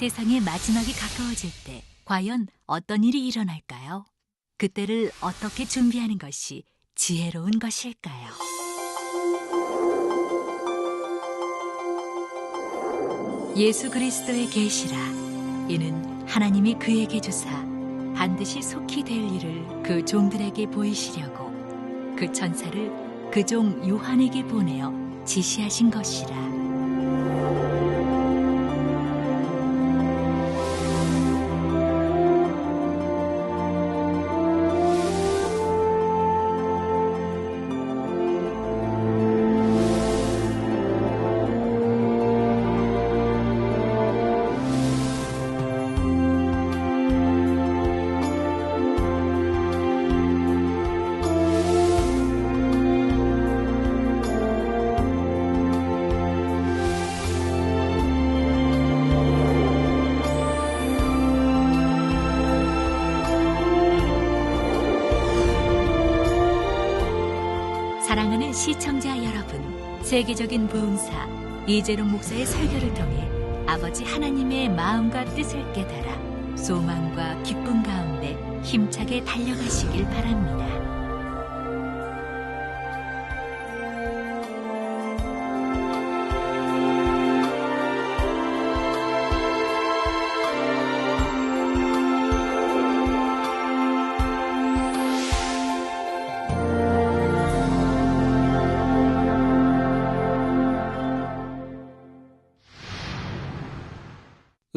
세상의 마지막이 가까워질 때 과연 어떤 일이 일어날까요? 그때를 어떻게 준비하는 것이 지혜로운 것일까요? 예수 그리스도의 계시라. 이는 하나님이 그에게 주사 반드시 속히 될 일을 그 종들에게 보이시려고 그 천사를 그 종 요한에게 보내어 지시하신 것이라. 사랑하는 시청자 여러분, 세계적인 부흥사 이재룡 목사의 설교를 통해 아버지 하나님의 마음과 뜻을 깨달아 소망과 기쁨 가운데 힘차게 달려가시길 바랍니다.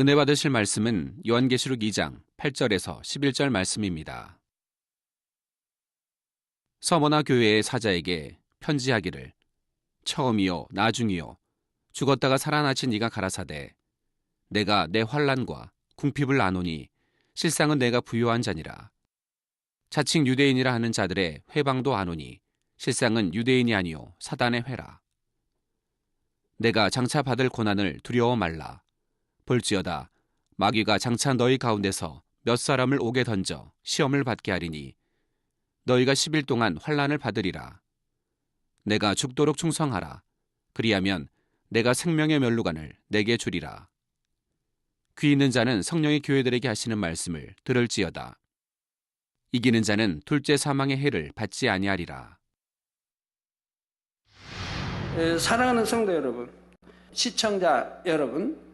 은혜 받으실 말씀은 요한계시록 2장 8절에서 11절 말씀입니다. 서머나 교회의 사자에게 편지하기를 처음이요 나중이요 죽었다가 살아나신 이가 가라사대 내가 내 환난과 궁핍을 아노니 실상은 내가 부요한 자니라. 자칭 유대인이라 하는 자들의 회방도 아노니 실상은 유대인이 아니요 사단의 회라. 내가 장차 받을 고난을 두려워 말라. 볼지어다 마귀가 장차 너희 가운데서 몇 사람을 옥에 던져 시험을 받게 하리니 너희가 10일 동안 환난을 받으리라. 내가 죽도록 충성하라. 그리하면 내가 생명의 멸루관을 내게 주리라. 귀 있는 자는 성령의 교회들에게 하시는 말씀을 들을지어다. 이기는 자는 둘째 사망의 해를 받지 아니하리라. 사랑하는 성도 여러분, 시청자 여러분,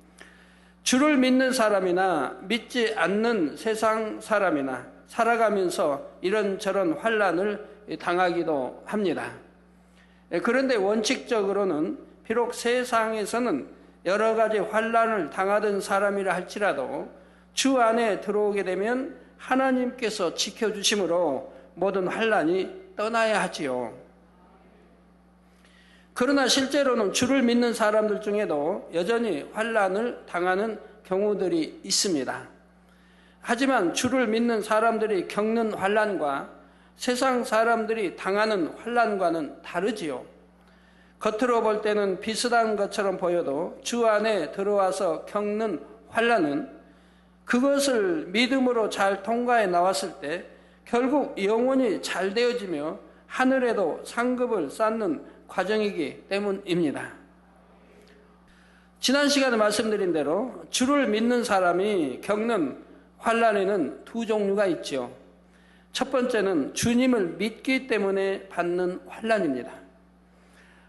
주를 믿는 사람이나 믿지 않는 세상 사람이나 살아가면서 이런저런 환난을 당하기도 합니다. 그런데 원칙적으로는 비록 세상에서는 여러 가지 환난을 당하던 사람이라 할지라도 주 안에 들어오게 되면 하나님께서 지켜주심으로 모든 환난이 떠나야 하지요. 그러나 실제로는 주를 믿는 사람들 중에도 여전히 환난을 당하는 경우들이 있습니다. 하지만 주를 믿는 사람들이 겪는 환난과 세상 사람들이 당하는 환난과는 다르지요. 겉으로 볼 때는 비슷한 것처럼 보여도 주 안에 들어와서 겪는 환난은 그것을 믿음으로 잘 통과해 나왔을 때 결국 영혼이 잘 되어지며 하늘에도 상급을 쌓는 과정이기 때문입니다. 지난 시간에 말씀드린 대로 주를 믿는 사람이 겪는 환난에는 두 종류가 있죠. 첫 번째는 주님을 믿기 때문에 받는 환난입니다.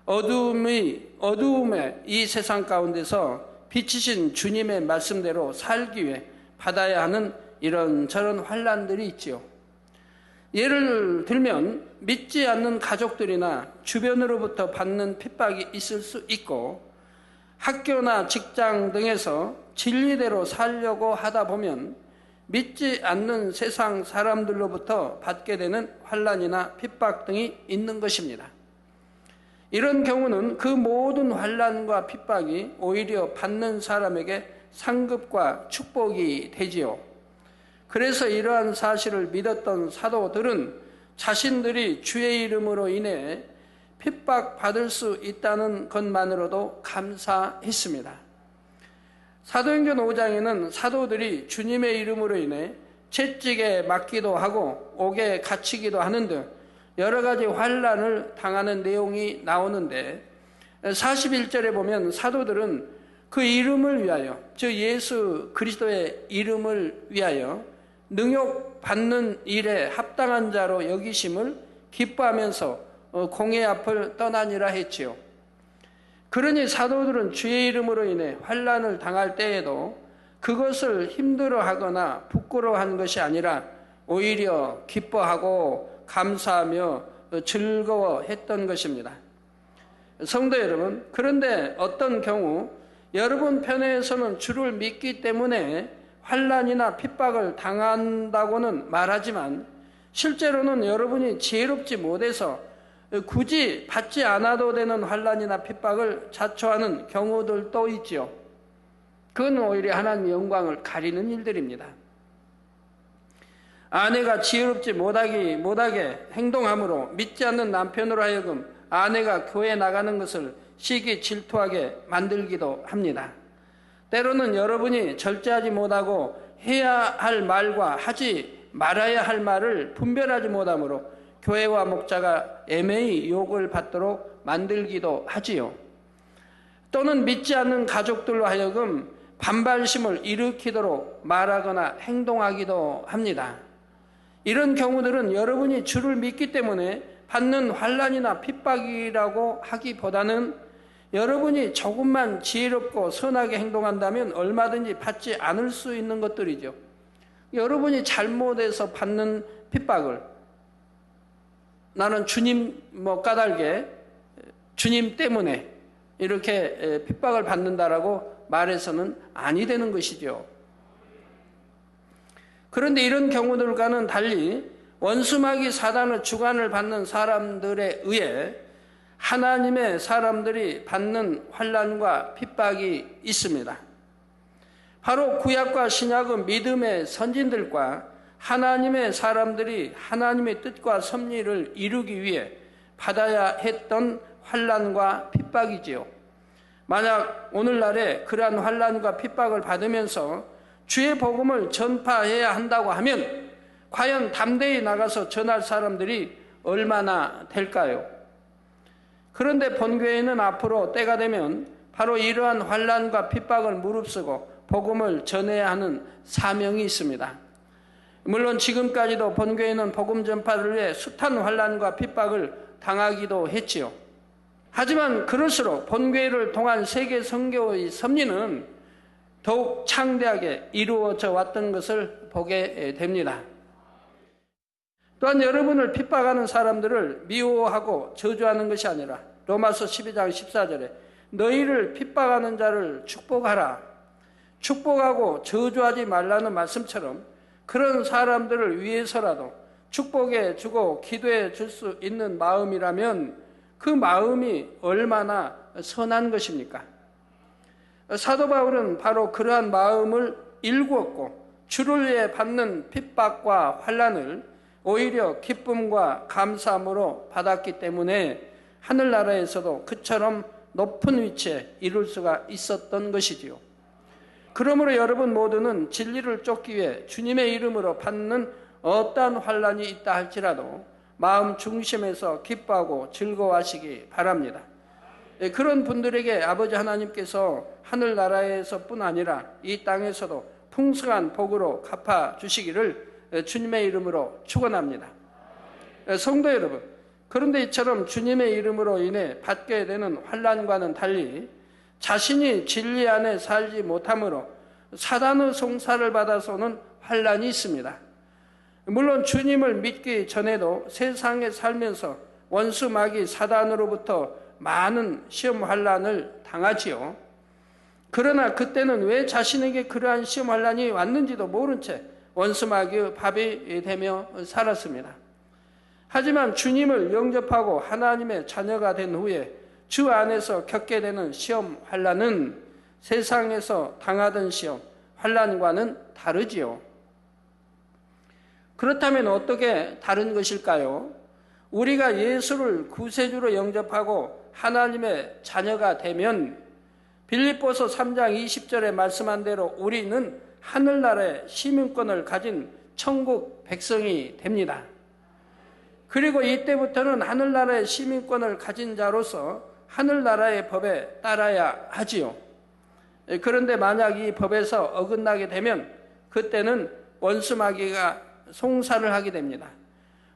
어두움의 이 세상 가운데서 빛이신 주님의 말씀대로 살기 위해 받아야 하는 이런저런 환난들이 있지요. 예를 들면 믿지 않는 가족들이나 주변으로부터 받는 핍박이 있을 수 있고 학교나 직장 등에서 진리대로 살려고 하다 보면 믿지 않는 세상 사람들로부터 받게 되는 환난이나 핍박 등이 있는 것입니다. 이런 경우는 그 모든 환난과 핍박이 오히려 받는 사람에게 상급과 축복이 되지요. 그래서 이러한 사실을 믿었던 사도들은 자신들이 주의 이름으로 인해 핍박받을 수 있다는 것만으로도 감사했습니다. 사도행전 5장에는 사도들이 주님의 이름으로 인해 채찍에 맞기도 하고 옥에 갇히기도 하는 등 여러 가지 환난을 당하는 내용이 나오는데 41절에 보면 사도들은 그 이름을 위하여, 즉 예수 그리스도의 이름을 위하여 능욕받는 일에 합당한 자로 여기심을 기뻐하면서 공의 앞을 떠나니라 했지요. 그러니 사도들은 주의 이름으로 인해 환난을 당할 때에도 그것을 힘들어하거나 부끄러워한 것이 아니라 오히려 기뻐하고 감사하며 즐거워했던 것입니다. 성도 여러분, 그런데 어떤 경우 여러분 편에서는 주를 믿기 때문에 환난이나 핍박을 당한다고는 말하지만 실제로는 여러분이 지혜롭지 못해서 굳이 받지 않아도 되는 환난이나 핍박을 자초하는 경우들도 있지요. 그건 오히려 하나님의 영광을 가리는 일들입니다. 아내가 지혜롭지 못하게 행동함으로 믿지 않는 남편으로 하여금 아내가 교회에 나가는 것을 시기 질투하게 만들기도 합니다. 때로는 여러분이 절제하지 못하고 해야 할 말과 하지 말아야 할 말을 분별하지 못함으로 교회와 목자가 애매히 욕을 받도록 만들기도 하지요. 또는 믿지 않는 가족들로 하여금 반발심을 일으키도록 말하거나 행동하기도 합니다. 이런 경우들은 여러분이 주를 믿기 때문에 받는 환난이나 핍박이라고 하기보다는 여러분이 조금만 지혜롭고 선하게 행동한다면 얼마든지 받지 않을 수 있는 것들이죠. 여러분이 잘못해서 받는 핍박을 나는 주님 까닭에 주님 때문에 이렇게 핍박을 받는다라고 말해서는 아니 되는 것이죠. 그런데 이런 경우들과는 달리 원수마귀 사단의 주관을 받는 사람들에 의해 하나님의 사람들이 받는 환난과 핍박이 있습니다. 바로 구약과 신약의 믿음의 선진들과 하나님의 사람들이 하나님의 뜻과 섭리를 이루기 위해 받아야 했던 환난과 핍박이지요. 만약 오늘날에 그러한 환난과 핍박을 받으면서 주의 복음을 전파해야 한다고 하면 과연 담대히 나가서 전할 사람들이 얼마나 될까요? 그런데 본교회는 앞으로 때가 되면 바로 이러한 환난과 핍박을 무릅쓰고 복음을 전해야 하는 사명이 있습니다. 물론 지금까지도 본교회는 복음 전파를 위해 숱한 환난과 핍박을 당하기도 했지요. 하지만 그럴수록 본교회를 통한 세계 선교의 섭리는 더욱 창대하게 이루어져 왔던 것을 보게 됩니다. 또한 여러분을 핍박하는 사람들을 미워하고 저주하는 것이 아니라 로마서 12장 14절에 너희를 핍박하는 자를 축복하라. 축복하고 저주하지 말라는 말씀처럼 그런 사람들을 위해서라도 축복해 주고 기도해 줄 수 있는 마음이라면 그 마음이 얼마나 선한 것입니까? 사도 바울은 바로 그러한 마음을 일구었고 주를 위해 받는 핍박과 환난을 오히려 기쁨과 감사함으로 받았기 때문에 하늘나라에서도 그처럼 높은 위치에 이룰 수가 있었던 것이지요. 그러므로 여러분 모두는 진리를 쫓기 위해 주님의 이름으로 받는 어떠한 환난이 있다 할지라도 마음 중심에서 기뻐하고 즐거워하시기 바랍니다. 그런 분들에게 아버지 하나님께서 하늘나라에서뿐 아니라 이 땅에서도 풍성한 복으로 갚아주시기를 주님의 이름으로 축원합니다. 성도 여러분, 그런데 이처럼 주님의 이름으로 인해 받게 되는 환난과는 달리 자신이 진리 안에 살지 못함으로 사단의 송사를 받아서는 환난이 있습니다. 물론 주님을 믿기 전에도 세상에 살면서 원수 마귀 사단으로부터 많은 시험 환난을 당하지요. 그러나 그때는 왜 자신에게 그러한 시험 환난이 왔는지도 모른 채 원수 마귀의 밥이 되며 살았습니다. 하지만 주님을 영접하고 하나님의 자녀가 된 후에 주 안에서 겪게 되는 시험 환난은 세상에서 당하던 시험 환난과는 다르지요. 그렇다면 어떻게 다른 것일까요? 우리가 예수를 구세주로 영접하고 하나님의 자녀가 되면 빌립보서 3장 20절에 말씀한 대로 우리는 하늘나라의 시민권을 가진 천국 백성이 됩니다. 그리고 이때부터는 하늘나라의 시민권을 가진 자로서 하늘나라의 법에 따라야 하지요. 그런데 만약 이 법에서 어긋나게 되면 그때는 원수마귀가 송사를 하게 됩니다.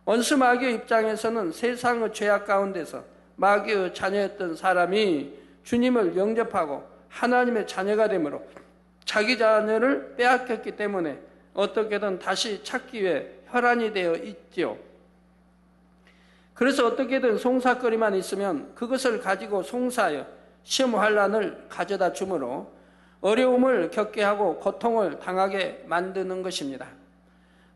원수마귀의 입장에서는 세상의 죄악 가운데서 마귀의 자녀였던 사람이 주님을 영접하고 하나님의 자녀가 되므로 자기 자녀를 빼앗겼기 때문에 어떻게든 다시 찾기 위해 혈안이 되어 있지요. 그래서 어떻게든 송사거리만 있으면 그것을 가지고 송사하여 시험 환난을 가져다 주므로 어려움을 겪게 하고 고통을 당하게 만드는 것입니다.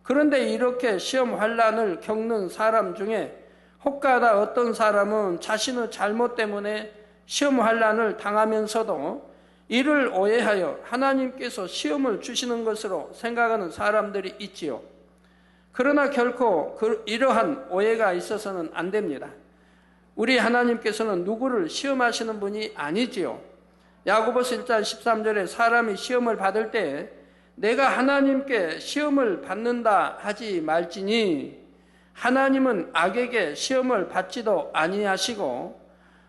그런데 이렇게 시험 환난을 겪는 사람 중에 혹가다 어떤 사람은 자신의 잘못 때문에 시험 환난을 당하면서도 이를 오해하여 하나님께서 시험을 주시는 것으로 생각하는 사람들이 있지요. 그러나 결코 이러한 오해가 있어서는 안 됩니다. 우리 하나님께서는 누구를 시험하시는 분이 아니지요. 야고보서 1장 13절에 사람이 시험을 받을 때 내가 하나님께 시험을 받는다 하지 말지니 하나님은 악에게 시험을 받지도 아니하시고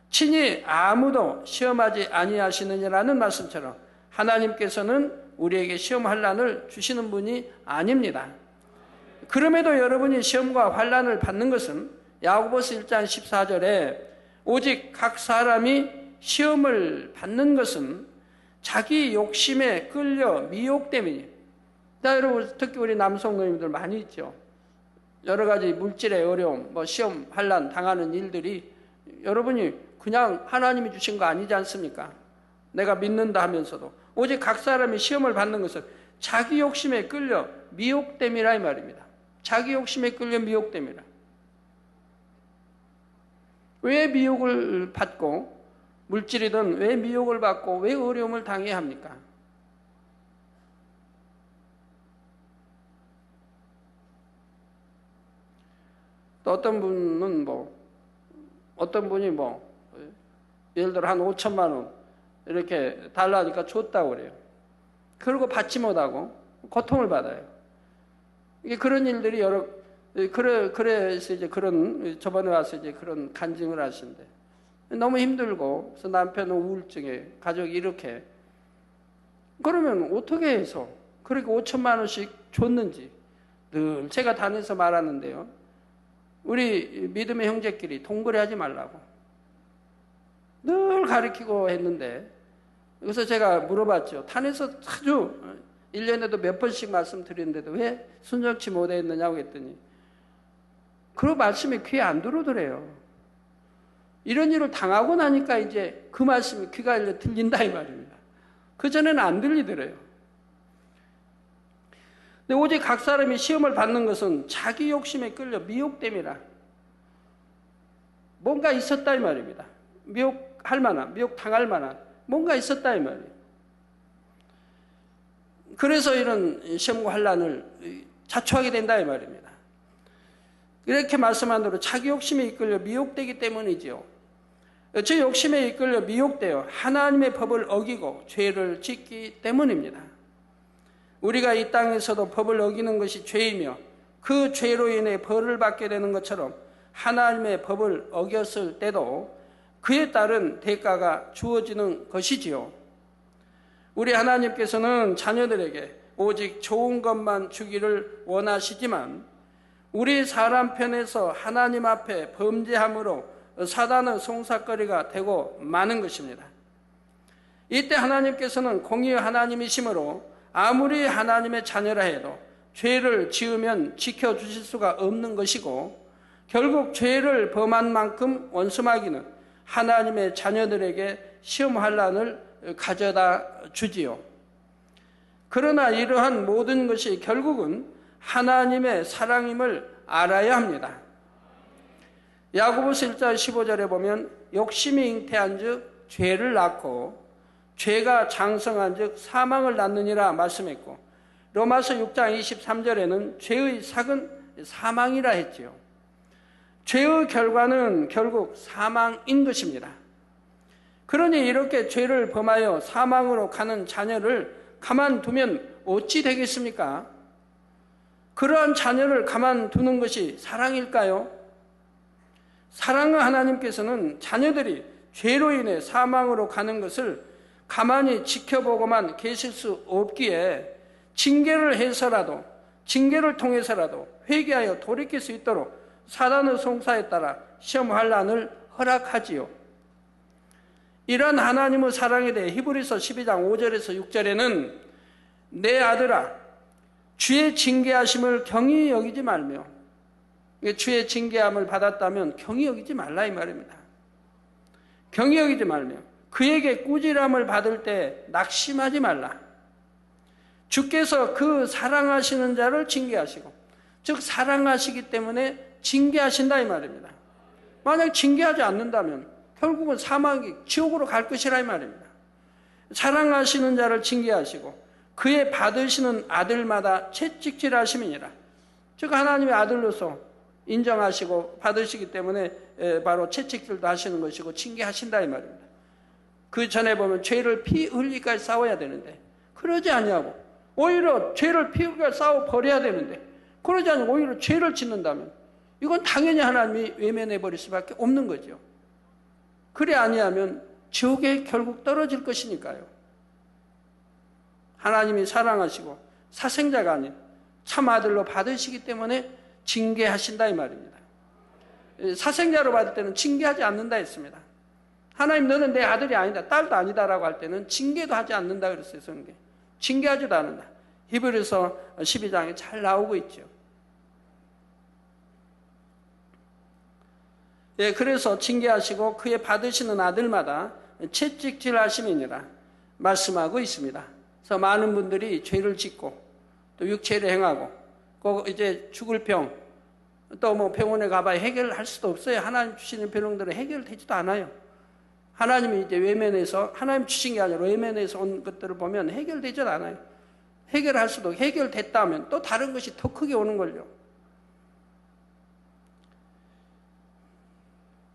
친히 아무도 시험하지 아니하시느니라는 말씀처럼 하나님께서는 우리에게 시험 환난을 주시는 분이 아닙니다. 그럼에도 여러분이 시험과 환난을 받는 것은 야고보서 1장 14절에 오직 각 사람이 시험을 받는 것은 자기 욕심에 끌려 미혹됨이니. 여러분 특히 우리 남성노인들 많이 있죠. 여러 가지 물질의 어려움, 시험 환난 당하는 일들이 여러분이 그냥 하나님이 주신 거 아니지 않습니까? 내가 믿는다 하면서도 오직 각 사람이 시험을 받는 것은 자기 욕심에 끌려 미혹됨이라 이 말입니다. 자기 욕심에 끌려 미혹됨이라. 왜 미혹을 받고 물질이든 왜 미혹을 받고 왜 어려움을 당해야 합니까? 또 어떤 분이 예를 들어 한 5천만 원 이렇게 달라니까 줬다고 그래요. 그리고 받지 못하고 고통을 받아요. 이게 그런 일들이 그래서 이제 저번에 와서 이제 그런 간증을 하신대. 너무 힘들고, 그래서 남편은 우울증에, 가족이 이렇게. 그러면 어떻게 해서 그렇게 5천만 원씩 줬는지 늘 제가 다녀서 말하는데요. 우리 믿음의 형제끼리 동거래 하지 말라고 늘 가르치고 했는데, 그래서 제가 물어봤죠. 탄에서 자주 1년에도 몇 번씩 말씀드리는데도 왜 순종치 못했느냐고 했더니 그 말씀이 귀에 안 들어오더래요. 이런 일을 당하고 나니까 이제 그 말씀이 귀가 들린다 이 말입니다. 그전에는 안 들리더래요. 근데 오직 각 사람이 시험을 받는 것은 자기 욕심에 끌려 미혹됨이라. 뭔가 있었다 이 말입니다. 미혹할 만한, 미혹당할 만한 뭔가 있었다 이 말이에요. 그래서 이런 시험과 환난을 자초하게 된다 이 말입니다. 이렇게 말씀한 대로 자기 욕심에 이끌려 미혹되기 때문이지요. 저 욕심에 이끌려 미혹되어 하나님의 법을 어기고 죄를 짓기 때문입니다. 우리가 이 땅에서도 법을 어기는 것이 죄이며 그 죄로 인해 벌을 받게 되는 것처럼 하나님의 법을 어겼을 때도 그에 따른 대가가 주어지는 것이지요. 우리 하나님께서는 자녀들에게 오직 좋은 것만 주기를 원하시지만 우리 사람 편에서 하나님 앞에 범죄함으로 사단의 송사거리가 되고 마는 것입니다. 이때 하나님께서는 공의의 하나님이시므로 아무리 하나님의 자녀라 해도 죄를 지으면 지켜주실 수가 없는 것이고 결국 죄를 범한 만큼 원수마귀는 하나님의 자녀들에게 시험 환난을 가져다 주지요. 그러나 이러한 모든 것이 결국은 하나님의 사랑임을 알아야 합니다. 야고보서 1장 15절에 보면 욕심이 잉태한 즉 죄를 낳고 죄가 장성한 즉 사망을 낳느니라 말씀했고 로마서 6장 23절에는 죄의 삭은 사망이라 했지요. 죄의 결과는 결국 사망인 것입니다. 그러니 이렇게 죄를 범하여 사망으로 가는 자녀를 가만두면 어찌 되겠습니까? 그러한 자녀를 가만두는 것이 사랑일까요? 사랑의 하나님께서는 자녀들이 죄로 인해 사망으로 가는 것을 가만히 지켜보고만 계실 수 없기에 징계를 해서라도, 징계를 통해서라도 회개하여 돌이킬 수 있도록 사단의 송사에 따라 시험 환난을 허락하지요. 이런 하나님의 사랑에 대해 히브리서 12장 5절에서 6절에는 내 아들아 주의 징계하심을 경히 여기지 말며, 주의 징계함을 받았다면 경히 여기지 말라 이 말입니다. 경히 여기지 말며 그에게 꾸지람을 받을 때 낙심하지 말라. 주께서 그 사랑하시는 자를 징계하시고, 즉 사랑하시기 때문에 징계하신다 이 말입니다. 만약 징계하지 않는다면 결국은 사망이 지옥으로 갈 것이라 이 말입니다. 사랑하시는 자를 징계하시고 그의 받으시는 아들마다 채찍질하심이니라. 즉 하나님의 아들로서 인정하시고 받으시기 때문에 바로 채찍질도 하시는 것이고 징계하신다 이 말입니다. 그 전에 보면 죄를 피 흘리기까지 싸워야 되는데 그러지 아니하고 오히려 죄를 피 흘리기까지 싸워 버려야 되는데 그러지 않고 오히려 죄를 짓는다면 이건 당연히 하나님이 외면해 버릴 수밖에 없는 거죠. 그래 아니하면 지옥에 결국 떨어질 것이니까요. 하나님이 사랑하시고 사생자가 아닌 참 아들로 받으시기 때문에 징계하신다 이 말입니다. 사생자로 받을 때는 징계하지 않는다 했습니다. 하나님 너는 내 아들이 아니다, 딸도 아니다라고 할 때는 징계도 하지 않는다 그랬어요. 성경에. 징계하지도 않는다. 히브리서 12장에 잘 나오고 있죠. 예, 그래서 징계하시고 그의 받으시는 아들마다 채찍질하심이니라 말씀하고 있습니다. 그래서 많은 분들이 죄를 짓고 또 육체를 행하고 꼭 이제 죽을 병, 또 뭐 병원에 가봐야 해결할 수도 없어요. 하나님 주시는 병들은 해결되지도 않아요. 하나님이 이제 외면해서, 하나님 주신 게 아니라 외면해서 온 것들을 보면 해결되지 않아요. 해결할 수도, 해결됐다면 또 다른 것이 더 크게 오는 걸요.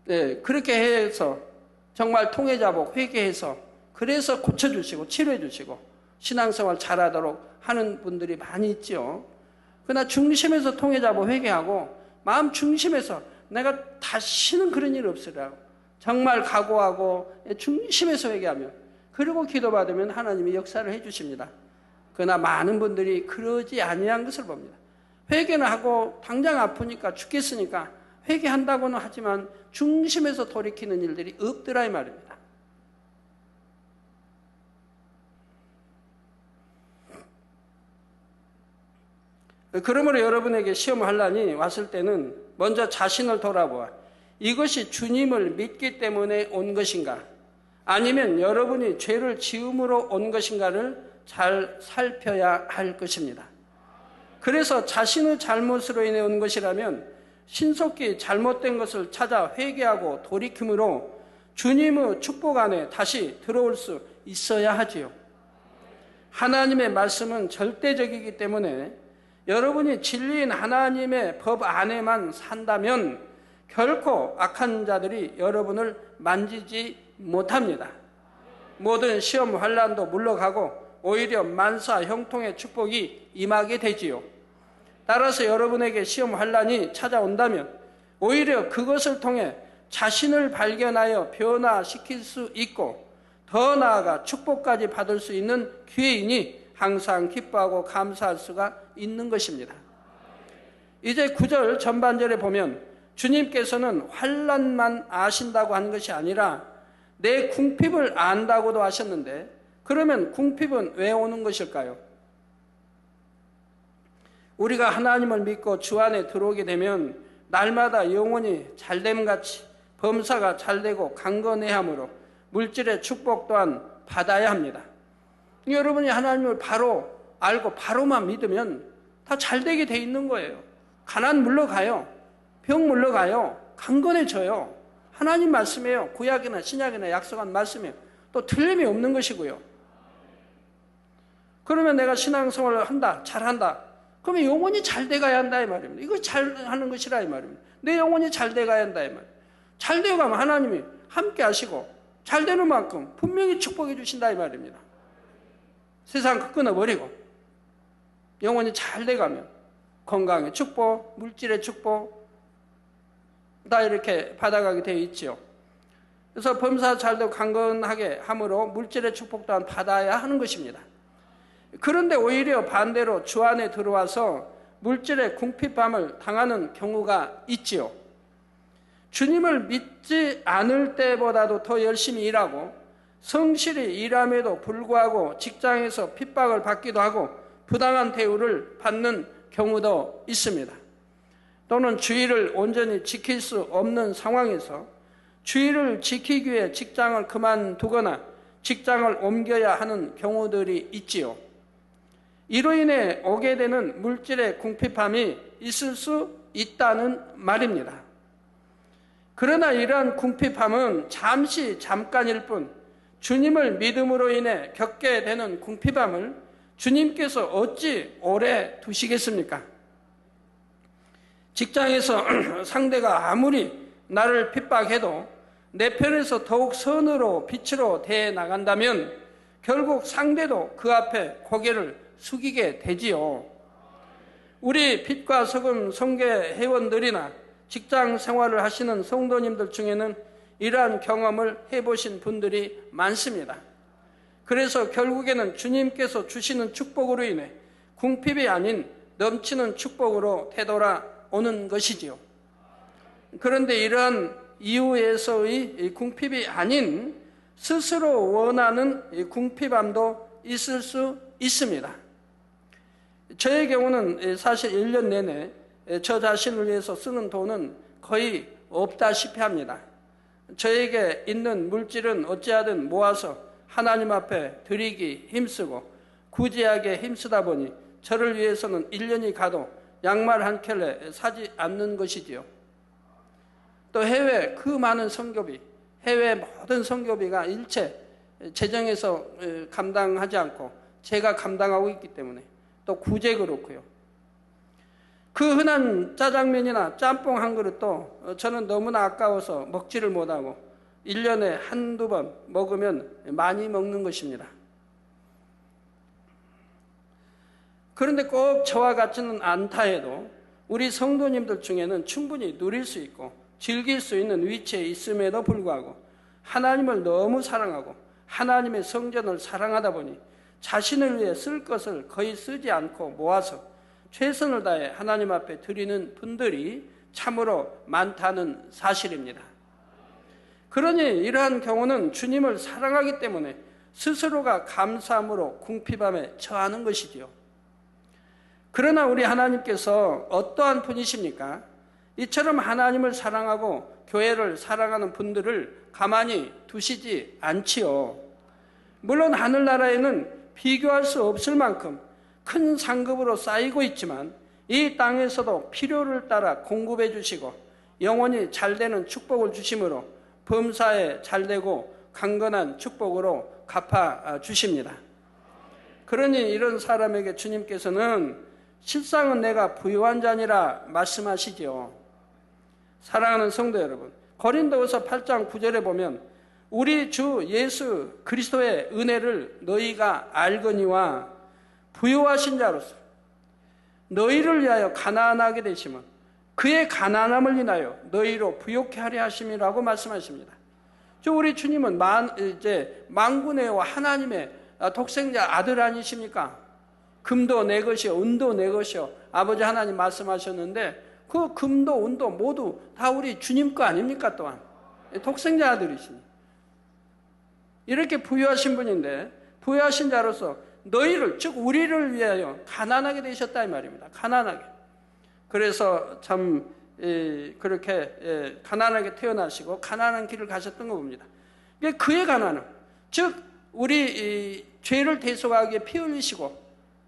네, 그렇게 해서 정말 통해자복 회개해서 그래서 고쳐주시고 치료해주시고 신앙생활 잘하도록 하는 분들이 많이 있죠. 그러나 중심에서 통해자복 회개하고 마음 중심에서 내가 다시는 그런 일 없으라고 정말 각오하고 중심에서 회개하면 그리고 기도받으면 하나님이 역사를 해주십니다. 그러나 많은 분들이 그러지 아니한 것을 봅니다. 회개는 하고 당장 아프니까 죽겠으니까 회개한다고는 하지만 중심에서 돌이키는 일들이 없더라 이 말입니다. 그러므로 여러분에게 시험 환난이 왔을 때는 먼저 자신을 돌아보아 이것이 주님을 믿기 때문에 온 것인가 아니면 여러분이 죄를 지음으로 온 것인가를 잘 살펴야 할 것입니다. 그래서 자신의 잘못으로 인해 온 것이라면 신속히 잘못된 것을 찾아 회개하고 돌이킴으로 주님의 축복 안에 다시 들어올 수 있어야 하지요. 하나님의 말씀은 절대적이기 때문에 여러분이 진리인 하나님의 법 안에만 산다면 결코 악한 자들이 여러분을 만지지 못합니다. 모든 시험 환난도 물러가고 오히려 만사 형통의 축복이 임하게 되지요. 따라서 여러분에게 시험 환난이 찾아온다면 오히려 그것을 통해 자신을 발견하여 변화시킬 수 있고 더 나아가 축복까지 받을 수 있는 기회이니 항상 기뻐하고 감사할 수가 있는 것입니다. 이제 9절 전반절에 보면 주님께서는 환난만 아신다고 하는 것이 아니라 내 궁핍을 안다고도 하셨는데 그러면 궁핍은 왜 오는 것일까요? 우리가 하나님을 믿고 주 안에 들어오게 되면 날마다 영혼이 잘됨같이 범사가 잘되고 강건해함으로 물질의 축복 또한 받아야 합니다. 여러분이 하나님을 바로 알고 바로만 믿으면 다 잘되게 돼 있는 거예요. 가난 물러가요. 병 물러가요. 강건해져요. 하나님 말씀이에요. 구약이나 신약이나 약속한 말씀이에요. 또 틀림이 없는 것이고요. 그러면 내가 신앙생활을 한다, 잘한다. 그러면 영혼이 잘 돼가야 한다 이 말입니다. 이거 잘하는 것이라 이 말입니다. 내 영혼이 잘 돼가야 한다 이 말입니다. 잘 되어가면 하나님이 함께 하시고 잘 되는 만큼 분명히 축복해 주신다 이 말입니다. 세상 끊어버리고 영혼이 잘 돼가면 건강의 축복, 물질의 축복 다 이렇게 받아가게 되어 있죠. 그래서 범사 잘도 강건하게 함으로 물질의 축복 또한 받아야 하는 것입니다. 그런데 오히려 반대로 주 안에 들어와서 물질의 궁핍함을 당하는 경우가 있지요. 주님을 믿지 않을 때보다도 더 열심히 일하고 성실히 일함에도 불구하고 직장에서 핍박을 받기도 하고 부당한 대우를 받는 경우도 있습니다. 또는 주의를 온전히 지킬 수 없는 상황에서 주의를 지키기 위해 직장을 그만두거나 직장을 옮겨야 하는 경우들이 있지요. 이로 인해 오게 되는 물질의 궁핍함이 있을 수 있다는 말입니다. 그러나 이러한 궁핍함은 잠깐일 뿐 주님을 믿음으로 인해 겪게 되는 궁핍함을 주님께서 어찌 오래 두시겠습니까? 직장에서 상대가 아무리 나를 핍박해도 내 편에서 더욱 선으로 빛으로 대해 나간다면 결국 상대도 그 앞에 고개를 숙이게 되지요. 우리 빛과 소금 성교 회원들이나 직장 생활을 하시는 성도님들 중에는 이러한 경험을 해보신 분들이 많습니다. 그래서 결국에는 주님께서 주시는 축복으로 인해 궁핍이 아닌 넘치는 축복으로 되돌아오는 것이지요. 그런데 이러한 이후에서의 궁핍이 아닌 스스로 원하는 궁핍함도 있을 수 있습니다. 저의 경우는 사실 1년 내내 저 자신을 위해서 쓰는 돈은 거의 없다시피 합니다. 저에게 있는 물질은 어찌하든 모아서 하나님 앞에 드리기 힘쓰고 구제하게 힘쓰다 보니 저를 위해서는 1년이 가도 양말 한 켤레 사지 않는 것이지요. 또 해외 그 많은 선교비, 해외 모든 선교비가 일체 재정에서 감당하지 않고 제가 감당하고 있기 때문에 또 구제 그렇고요. 그 흔한 짜장면이나 짬뽕 한 그릇도 저는 너무나 아까워서 먹지를 못하고 1년에 한두 번 먹으면 많이 먹는 것입니다. 그런데 꼭 저와 같지는 않다 해도 우리 성도님들 중에는 충분히 누릴 수 있고 즐길 수 있는 위치에 있음에도 불구하고 하나님을 너무 사랑하고 하나님의 성전을 사랑하다 보니 자신을 위해 쓸 것을 거의 쓰지 않고 모아서 최선을 다해 하나님 앞에 드리는 분들이 참으로 많다는 사실입니다. 그러니 이러한 경우는 주님을 사랑하기 때문에 스스로가 감사함으로 궁핍함에 처하는 것이지요. 그러나 우리 하나님께서 어떠한 분이십니까? 이처럼 하나님을 사랑하고 교회를 사랑하는 분들을 가만히 두시지 않지요. 물론 하늘나라에는 비교할 수 없을 만큼 큰 상급으로 쌓이고 있지만 이 땅에서도 필요를 따라 공급해 주시고 영원히 잘되는 축복을 주심으로 범사에 잘되고 강건한 축복으로 갚아 주십니다. 그러니 이런 사람에게 주님께서는 실상은 내가 부유한 자니라 말씀하시지요. 사랑하는 성도 여러분, 고린도후서 8장 9절에 보면 우리 주 예수 그리스도의 은혜를 너희가 알거니와 부유하신 자로서 너희를 위하여 가난하게 되시면 그의 가난함을 인하여 너희로 부욕케 하려 하심이라고 말씀하십니다. 우리 주님은 만군의 하나님의 독생자 아들 아니십니까? 금도 내 것이요 은도 내 것이요 아버지 하나님 말씀하셨는데 그 금도 은도 모두 다 우리 주님 거 아닙니까? 또한 독생자 아들이시니 이렇게 부유하신 분인데 부유하신 자로서 너희를 즉 우리를 위하여 가난하게 되셨다 이 말입니다. 가난하게. 그래서 참 그렇게 가난하게 태어나시고 가난한 길을 가셨던 거 봅니다. 그의 가난은 즉 우리 죄를 대속하기에 피 흘리시고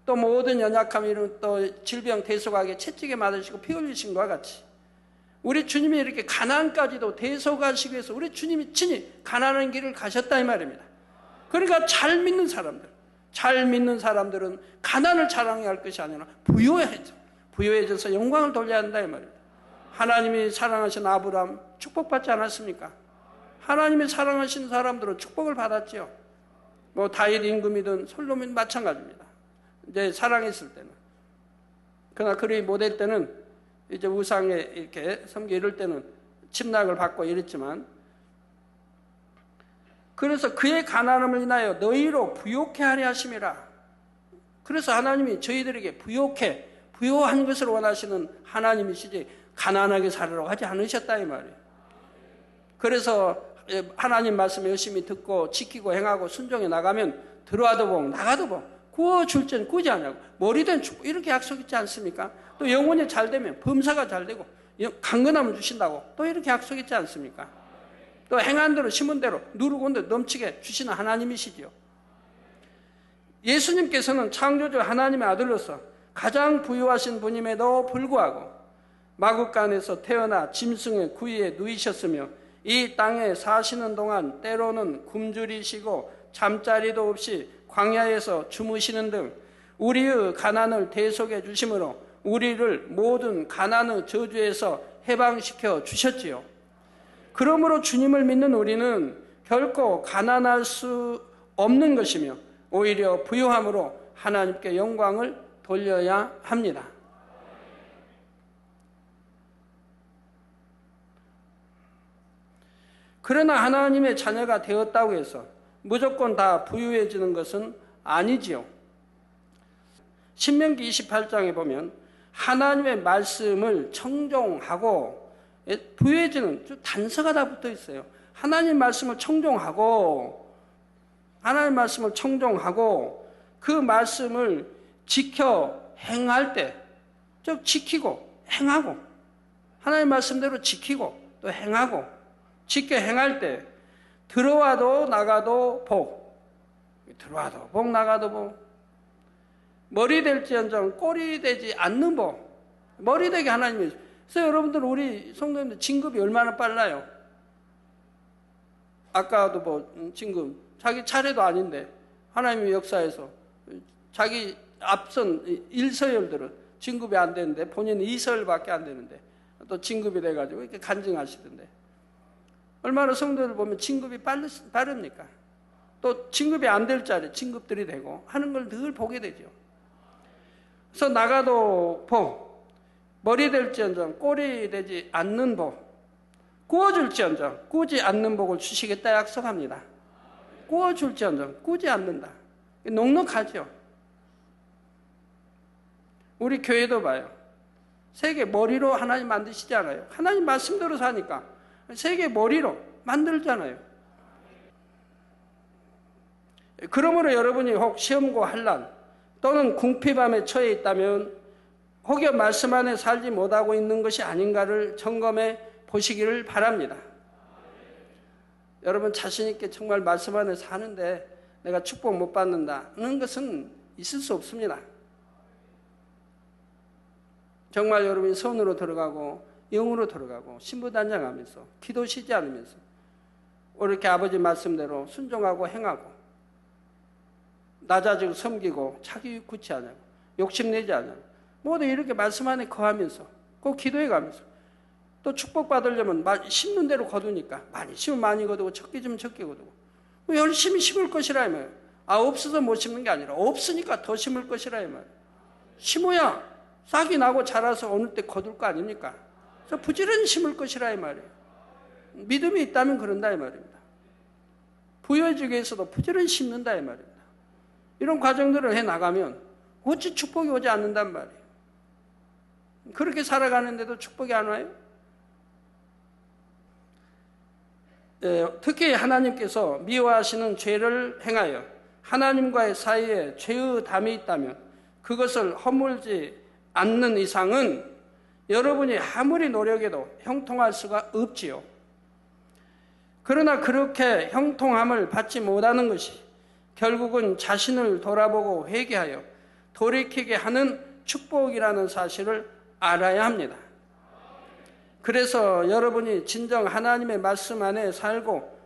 또 모든 연약함 이런 또 질병 대속하기에 채찍에 맞으시고 피 흘리신 것과 같이 우리 주님이 이렇게 가난까지도 대속하시기 위해서 우리 주님이 친히 가난한 길을 가셨다 이 말입니다. 그러니까 잘 믿는 사람들은 가난을 자랑해야 할 것이 아니라 부유해져서 영광을 돌려야 한다 이 말입니다. 하나님이 사랑하신 아브라함 축복받지 않았습니까? 하나님이 사랑하신 사람들은 축복을 받았지요. 뭐 다윗 임금이든 솔로몬 마찬가지입니다. 이제 사랑했을 때는. 그러나 그리 못할 때는 이제 우상에 이렇게 섬기 이럴 때는 침략을 받고 이랬지만 그래서 그의 가난함을 인하여 너희로 부요케 하려 하심이라. 그래서 하나님이 저희들에게 부요한 것을 원하시는 하나님이시지 가난하게 살으라고 하지 않으셨다 이 말이에요. 그래서 하나님 말씀 열심히 듣고 지키고 행하고 순종해 나가면 들어와도 복 나가도 복 구워줄 땐 구지 않냐고 머리된 축복 이렇게 약속있지 않습니까? 또 영혼이 잘 되면 범사가 잘 되고 강건함을 주신다고 또 이렇게 약속있지 않습니까? 또 행한 대로 심은 대로 누르고 온 대로 넘치게 주시는 하나님이시죠. 예수님께서는 창조주 하나님의 아들로서 가장 부유하신 분임에도 불구하고 마구간에서 태어나 짐승의 구이에 누이셨으며 이 땅에 사시는 동안 때로는 굶주리시고 잠자리도 없이 광야에서 주무시는 등 우리의 가난을 대속해 주심으로 우리를 모든 가난의 저주에서 해방시켜 주셨지요. 그러므로 주님을 믿는 우리는 결코 가난할 수 없는 것이며 오히려 부유함으로 하나님께 영광을 돌려야 합니다. 그러나 하나님의 자녀가 되었다고 해서 무조건 다 부유해지는 것은 아니지요. 신명기 28장에 보면 하나님의 말씀을 청종하고 부유해지는 단서가 다 붙어 있어요. 하나님 말씀을 청종하고 그 말씀을 지켜 행할 때, 즉 지키고 행하고 하나님 말씀대로 지키고 또 행하고 지켜 행할 때 들어와도 나가도 복, 들어와도 복 나가도 복, 머리 될지언정 꼬리 되지 않는 복, 머리 되게 하나님이. 그래서 여러분들 우리 성도님들 진급이 얼마나 빨라요. 아까도 뭐 진급 자기 차례도 아닌데 하나님의 역사에서 자기 앞선 1서열들은 진급이 안 되는데 본인은 2서열밖에 안 되는데 또 진급이 돼가지고 이렇게 간증하시던데 얼마나 성도들 보면 진급이 빠릅니까? 또 진급이 안 될 자리 진급들이 되고 하는 걸 늘 보게 되죠. 그래서 나가도 복, 머리 될지언정 꼬리 되지 않는 복, 구워줄지언정 꾸지 않는 복을 주시겠다 약속합니다. 구워줄지언정 꾸지 않는다. 넉넉하죠. 우리 교회도 봐요. 세계 머리로 하나님 만드시지 않아요. 하나님 말씀대로 사니까 세계 머리로 만들잖아요. 그러므로 여러분이 혹 시험과 환난 또는 궁핍함에 처해 있다면 혹여 말씀 안에 살지 못하고 있는 것이 아닌가를 점검해 보시기를 바랍니다. 여러분 자신 있게 정말 말씀 안에 사는데 내가 축복 못 받는다는 것은 있을 수 없습니다. 정말 여러분이 선으로 들어가고 영으로 들어가고 신부단장하면서 기도 쉬지 않으면서 이렇게 아버지 말씀대로 순종하고 행하고 낮아지고 섬기고 자기 굳지 않냐고 욕심내지 않냐고 모두 이렇게 말씀 안에 거하면서 꼭 기도해 가면서 또 축복받으려면 심는 대로 거두니까 많이 심으면 많이 거두고 적게 심으면 적게 거두고 열심히 심을 것이라 이 말이에요. 없어서 못 심는 게 아니라 없으니까 더 심을 것이라 이 말이에요. 심어야 싹이 나고 자라서 어느 때 거둘 거 아닙니까? 그래서 부지런히 심을 것이라 이 말이에요. 믿음이 있다면 그런다 이 말입니다. 부여지기 위해서도 부지런히 심는다 이 말입니다. 이런 과정들을 해나가면 어찌 축복이 오지 않는단 말이에요. 그렇게 살아가는데도 축복이 안 와요? 특히 하나님께서 미워하시는 죄를 행하여 하나님과의 사이에 죄의 담이 있다면 그것을 허물지 않는 이상은 여러분이 아무리 노력해도 형통할 수가 없지요. 그러나 그렇게 형통함을 받지 못하는 것이 결국은 자신을 돌아보고 회개하여 돌이키게 하는 축복이라는 사실을 알아야 합니다. 그래서 여러분이 진정 하나님의 말씀 안에 살고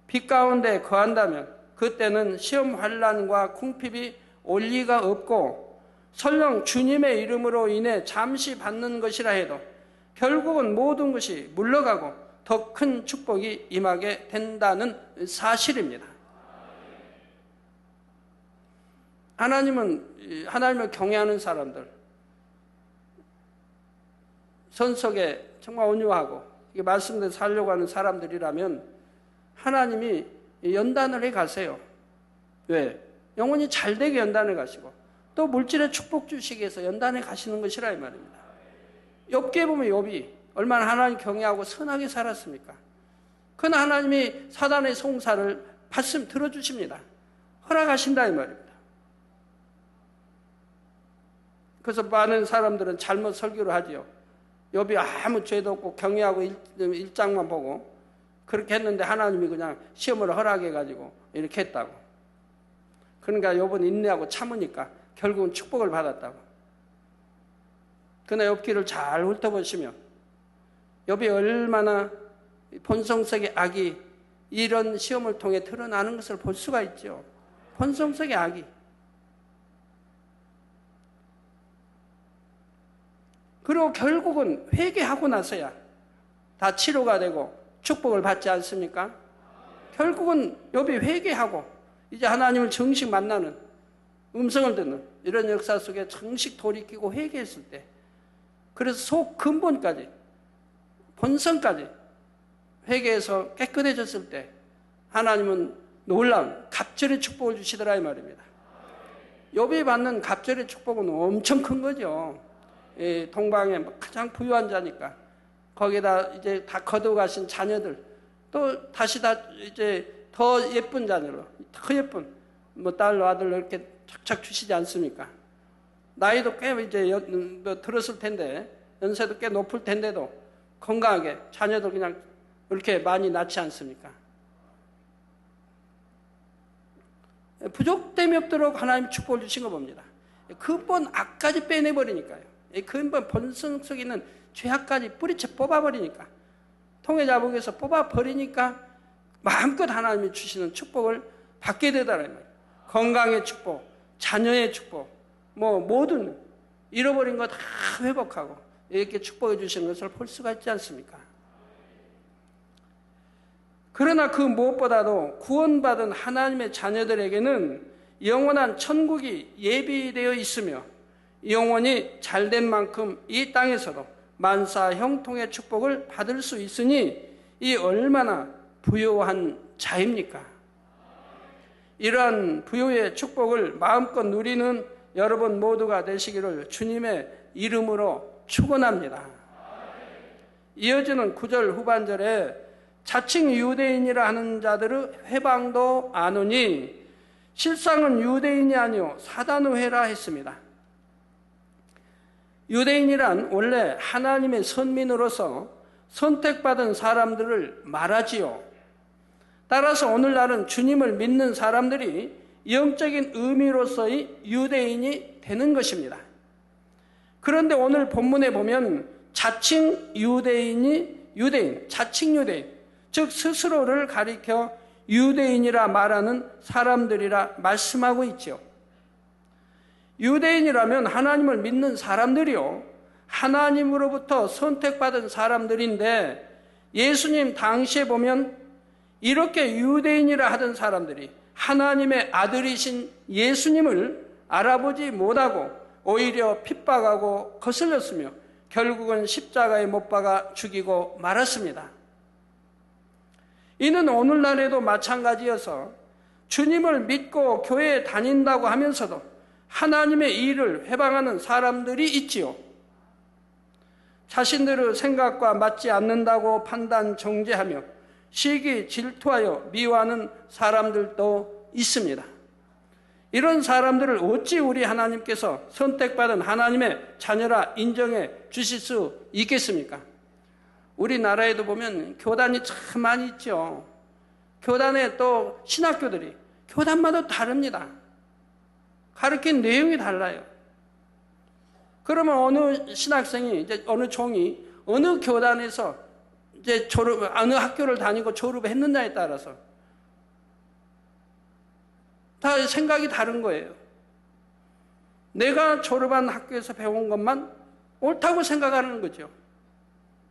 빛 가운데 거한다면 그때는 시험 환난과 궁핍이 올 리가 없고 설령 주님의 이름으로 인해 잠시 받는 것이라 해도 결국은 모든 것이 물러가고 더 큰 축복이 임하게 된다는 사실입니다. 하나님을 경외하는 사람들, 선석에 정말 온유하고 말씀대로 살려고 하는 사람들이라면 하나님이 연단을 해 가세요. 왜? 영혼이 잘되게 연단해 가시고 또 물질의 축복 주시기 위해서 연단해 가시는 것이라 이 말입니다. 욥기에 보면 욥이 얼마나 하나님 경외하고 선하게 살았습니까? 그러나 하나님이 사단의 송사를 들어주십니다. 허락하신다 이 말입니다. 그래서 많은 사람들은 잘못 설교를 하지요. 욥이 아무 죄도 없고 경외하고 일장만 보고 그렇게 했는데 하나님이 그냥 시험을 허락해가지고 이렇게 했다고. 그러니까 욥은 인내하고 참으니까 결국은 축복을 받았다고. 그러나 욥기를 잘 훑어보시면 욥이 얼마나 본성적인 악이 이런 시험을 통해 드러나는 것을 볼 수가 있죠. 본성적인 악이. 그리고 결국은 회개하고 나서야 다 치료가 되고 축복을 받지 않습니까? 결국은 욥이 회개하고 이제 하나님을 정식 만나는 음성을 듣는 이런 역사 속에 정식 돌이키고 회개했을 때, 그래서 속 근본까지 본성까지 회개해서 깨끗해졌을 때 하나님은 놀라운 갑절의 축복을 주시더라 이 말입니다. 욥이 받는 갑절의 축복은 엄청 큰 거죠. 동방에 가장 부유한 자니까 거기다 이제 다 거둬가신 자녀들 또 다시 다 이제 더 예쁜 자녀로 더 예쁜 뭐 딸로 아들로 이렇게 착착 주시지 않습니까? 나이도 꽤 이제 들었을 텐데 연세도 꽤 높을 텐데도 건강하게 자녀들 그냥 이렇게 많이 낳지 않습니까? 부족됨이 없도록 하나님 축복을 주신 거 봅니다. 근본 악까지 빼내버리니까요. 근본 본성 속에 있는 죄악까지 뿌리채 뽑아버리니까, 통해 자복에서 뽑아버리니까 마음껏 하나님이 주시는 축복을 받게 되더라. 건강의 축복, 자녀의 축복, 뭐 모든 잃어버린 거 다 회복하고 이렇게 축복해 주시는 것을 볼 수가 있지 않습니까? 그러나 그 무엇보다도 구원받은 하나님의 자녀들에게는 영원한 천국이 예비되어 있으며 영혼이 잘된 만큼 이 땅에서도 만사 형통의 축복을 받을 수 있으니 이 얼마나 부요한 자입니까? 이러한 부요의 축복을 마음껏 누리는 여러분 모두가 되시기를 주님의 이름으로 축원합니다. 이어지는 9절 후반절에 자칭 유대인이라 하는 자들의 회방도 아노니 실상은 유대인이 아니요 사단의 회라 했습니다. 유대인이란 원래 하나님의 선민으로서 선택받은 사람들을 말하지요. 따라서 오늘날은 주님을 믿는 사람들이 영적인 의미로서의 유대인이 되는 것입니다. 그런데 오늘 본문에 보면 자칭 유대인이 자칭 유대인, 즉 스스로를 가리켜 유대인이라 말하는 사람들이라 말씀하고 있죠. 유대인이라면 하나님을 믿는 사람들이요, 하나님으로부터 선택받은 사람들인데 예수님 당시에 보면 이렇게 유대인이라 하던 사람들이 하나님의 아들이신 예수님을 알아보지 못하고 오히려 핍박하고 거슬렸으며 결국은 십자가에 못 박아 죽이고 말았습니다. 이는 오늘날에도 마찬가지여서 주님을 믿고 교회에 다닌다고 하면서도 하나님의 일을 회방하는 사람들이 있지요. 자신들의 생각과 맞지 않는다고 판단 정죄하며 시기 질투하여 미워하는 사람들도 있습니다. 이런 사람들을 어찌 우리 하나님께서 선택받은 하나님의 자녀라 인정해 주실 수 있겠습니까? 우리나라에도 보면 교단이 참 많이 있죠. 교단에 또 신학교들이 교단마다 다릅니다. 가르친 내용이 달라요. 그러면 어느 신학생이 이제 어느 종이 어느 교단에서 이제 어느 학교를 다니고 졸업했느냐에 따라서 다 생각이 다른 거예요. 내가 졸업한 학교에서 배운 것만 옳다고 생각하는 거죠.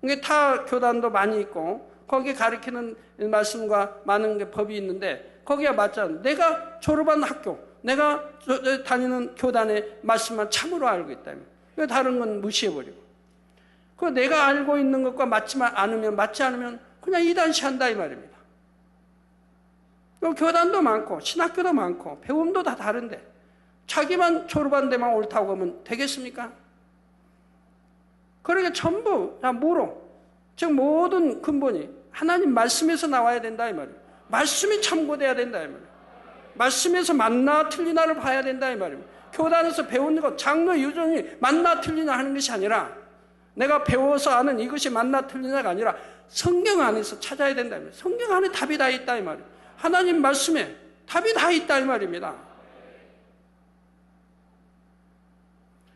이게 타 교단도 많이 있고 거기에 가르치는 말씀과 많은 게 법이 있는데 거기가 맞잖아요. 내가 졸업한 학교, 내가 다니는 교단의 말씀만 참으로 알고 있다면 다른 건 무시해버리고, 그 내가 알고 있는 것과 맞지 않으면 그냥 이단시한다 이 말입니다. 교단도 많고 신학교도 많고 배움도 다 다른데 자기만 졸업한 데만 옳다고 하면 되겠습니까? 그러니까 전부 다 뭐로? 즉 모든 근본이 하나님 말씀에서 나와야 된다 이 말이에요. 말씀이 참고돼야 된다 이 말이에요. 말씀에서 맞나 틀리나를 봐야 된다 이 말이에요. 교단에서 배우는 것, 장로 유전이 맞나 틀리나 하는 것이 아니라 내가 배워서 아는 이것이 맞나 틀리나가 아니라 성경 안에서 찾아야 된다 이 말이에요. 성경 안에 답이 다 있다 이 말이에요. 하나님 말씀에 답이 다 있다 이 말입니다.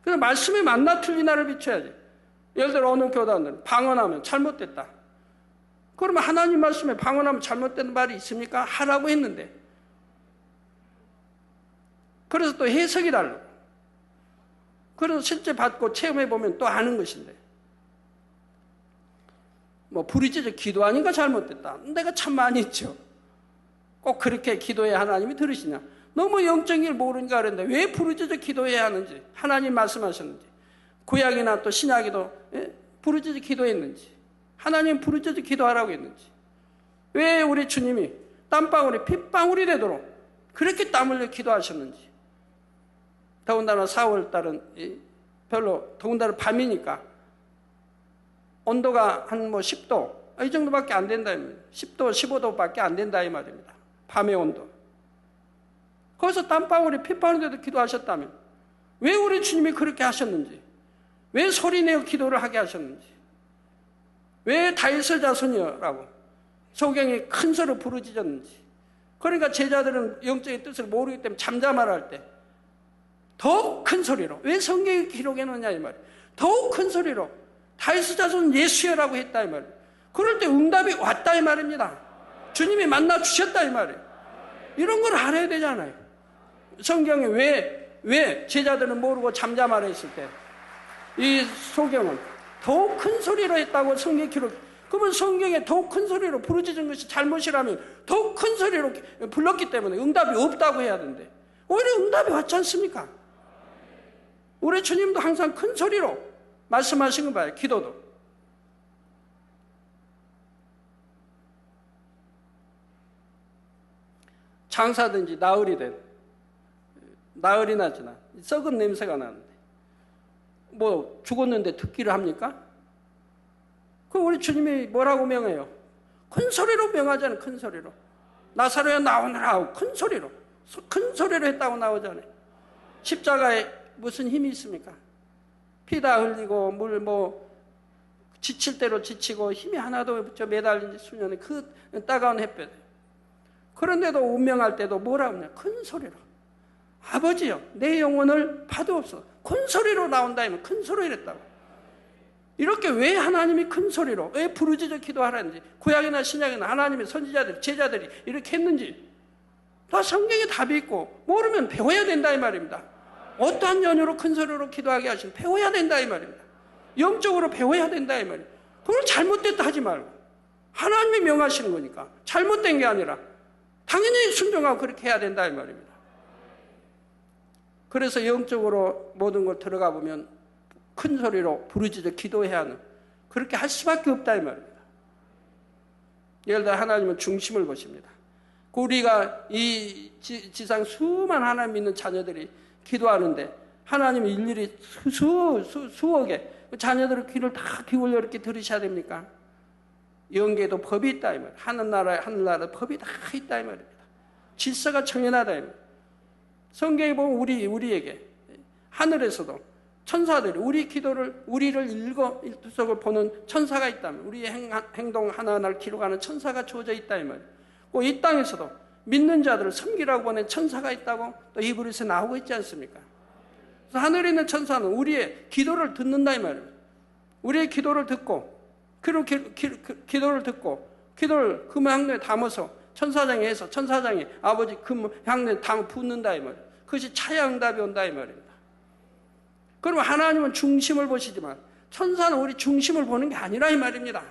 그래서 말씀에 맞나 틀리나를 비춰야지. 예를 들어 어느 교단은 방언하면 잘못됐다. 그러면 하나님 말씀에 방언하면 잘못된 말이 있습니까? 하라고 했는데. 그래서 또 해석이 다르고. 그래서 실제 받고 체험해보면 또 아는 것인데. 뭐 부르짖어 기도하니까 잘못됐다. 내가 참 많이 했죠. 꼭 그렇게 기도해야 하나님이 들으시냐. 너무 영적인 걸 모르니까 그랬는데 왜 부르짖어 기도해야 하는지, 하나님 말씀하셨는지, 구약이나 또 신약에도 부르짖어 기도했는지, 하나님 부르짖어 기도하라고 했는지, 왜 우리 주님이 땀방울이 핏방울이 되도록 그렇게 땀 흘려 기도하셨는지. 더군다나 4월달은 별로 더군다나 밤이니까 온도가 한 뭐 10도 이 정도밖에 안 된다 이 말이에요. 10도 15도밖에 안 된다 이 말입니다. 밤의 온도. 거기서 땀방울이 핏방울이 돼도 기도하셨다면 왜 우리 주님이 그렇게 하셨는지, 왜 소리내어 기도를 하게 하셨는지, 왜 다윗의 자손이여라고 소경이 큰 소리로 부르짖었는지. 그러니까 제자들은 영적인 뜻을 모르기 때문에 잠잠하라 할 때 더욱 큰 소리로, 왜 성경에 기록해 놓냐 이 말이에요. 더욱 큰 소리로 다윗의 자손 예수여라고 했다 이 말이에요. 그럴 때 응답이 왔다 이 말입니다. 주님이 만나 주셨다 이 말이에요. 이런 걸 알아야 되잖아요. 성경에 왜 제자들은 모르고 잠잠하라 했을 때 이 소경은 더욱 큰 소리로 했다고 성경에 기록. 그러면 성경에 더욱 큰 소리로 부르짖은 것이 잘못이라면 더욱 큰 소리로 불렀기 때문에 응답이 없다고 해야 되는데 오히려 응답이 왔지 않습니까? 우리 주님도 항상 큰 소리로 말씀하신 거 봐요. 기도도. 장사든지 나흘이든 나흘이나 지나 썩은 냄새가 나는데 뭐 죽었는데 듣기를 합니까? 그 우리 주님이 뭐라고 명해요? 큰 소리로 명하잖아요. 큰 소리로. 나사로야 나오너라 하고 큰 소리로 했다고 나오잖아요. 십자가에 무슨 힘이 있습니까? 피 다 흘리고 물 뭐 지칠 대로 지치고 힘이 하나도 매달린 지 수년에 그 따가운 햇볕에. 그런데도 운명할 때도 뭐라고 하냐? 큰 소리로. 아버지요, 내 영혼을 파도없어. 큰 소리로 나온다 하면 큰 소리로 했다고. 이렇게 왜 하나님이 큰 소리로, 왜 부르짖어 기도하라는지, 구약이나 신약이나 하나님의 선지자들이, 제자들이 이렇게 했는지 다 성경에 답이 있고 모르면 배워야 된다 이 말입니다. 어떠한 연유로 큰 소리로 기도하게 하시면 배워야 된다 이 말입니다. 영적으로 배워야 된다 이 말이에요. 그걸 잘못됐다 하지 말고 하나님이 명하시는 거니까 잘못된 게 아니라 당연히 순종하고 그렇게 해야 된다 이 말입니다. 그래서 영적으로 모든 걸 들어가 보면 큰 소리로 부르짖어 기도해야 하는, 그렇게 할 수밖에 없다 이 말입니다. 예를 들어 하나님은 중심을 보십니다. 우리가 이 지상 수많은 하나님 믿는 자녀들이 기도하는데 하나님이 일일이 수억의 자녀들의 귀를 다 기울여 이렇게 들으셔야 됩니까? 영계에도 법이 있다 이 말이에요. 하늘나라 법이 다 있다 이 말입니다. 질서가 정연하다 이 말이에요. 성경에 보면 우리에게 하늘에서도 천사들이 우리 기도를, 우리를 일석을 보는 천사가 있다면, 우리의 행동 하나하나를 기록하는 천사가 주어져 있다 이 말이에요. 이 땅에서도 믿는 자들을 섬기라고 보낸 천사가 있다고 또 히브리서에 나오고 있지 않습니까? 그래서 하늘에 있는 천사는 우리의 기도를 듣는다 이 말이에요. 우리의 기도를 듣고, 기도를 듣고, 기도를 금향로에 담아서 천사장에 해서 천사장에 아버지 금향로에 담아 붓는다 이 말이에요. 그것이 차야응답이 온다 이 말입니다. 그러면 하나님은 중심을 보시지만 천사는 우리 중심을 보는 게 아니라 이 말입니다.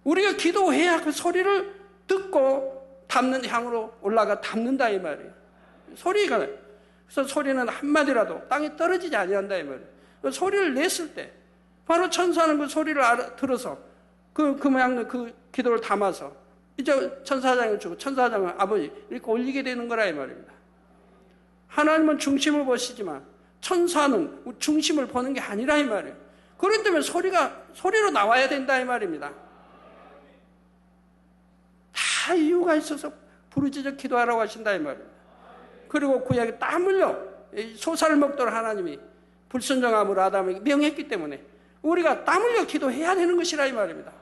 우리가 기도해야 그 소리를 듣고 담는 향으로 올라가 담는다 이 말이에요. 소리가, 그래서 소리는 한마디라도 땅에 떨어지지 아니한다 이 말이에요. 그 소리를 냈을 때 바로 천사는 그 소리를 들어서 그 모양의 그 기도를 담아서 이제 천사장을 주고 천사장은 아버지 이렇게 올리게 되는 거라 이 말입니다. 하나님은 중심을 보시지만 천사는 중심을 보는 게 아니라 이 말이에요. 그렇기 때문에 소리로 나와야 된다 이 말입니다. 다 이유가 있어서 부르짖어 기도하라고 하신다 이 말입니다. 그리고 구약에 땀 흘려 소사를 먹도록 하나님이 불순종함으로 아담에게 명했기 때문에 우리가 땀 흘려 기도해야 되는 것이라 이 말입니다.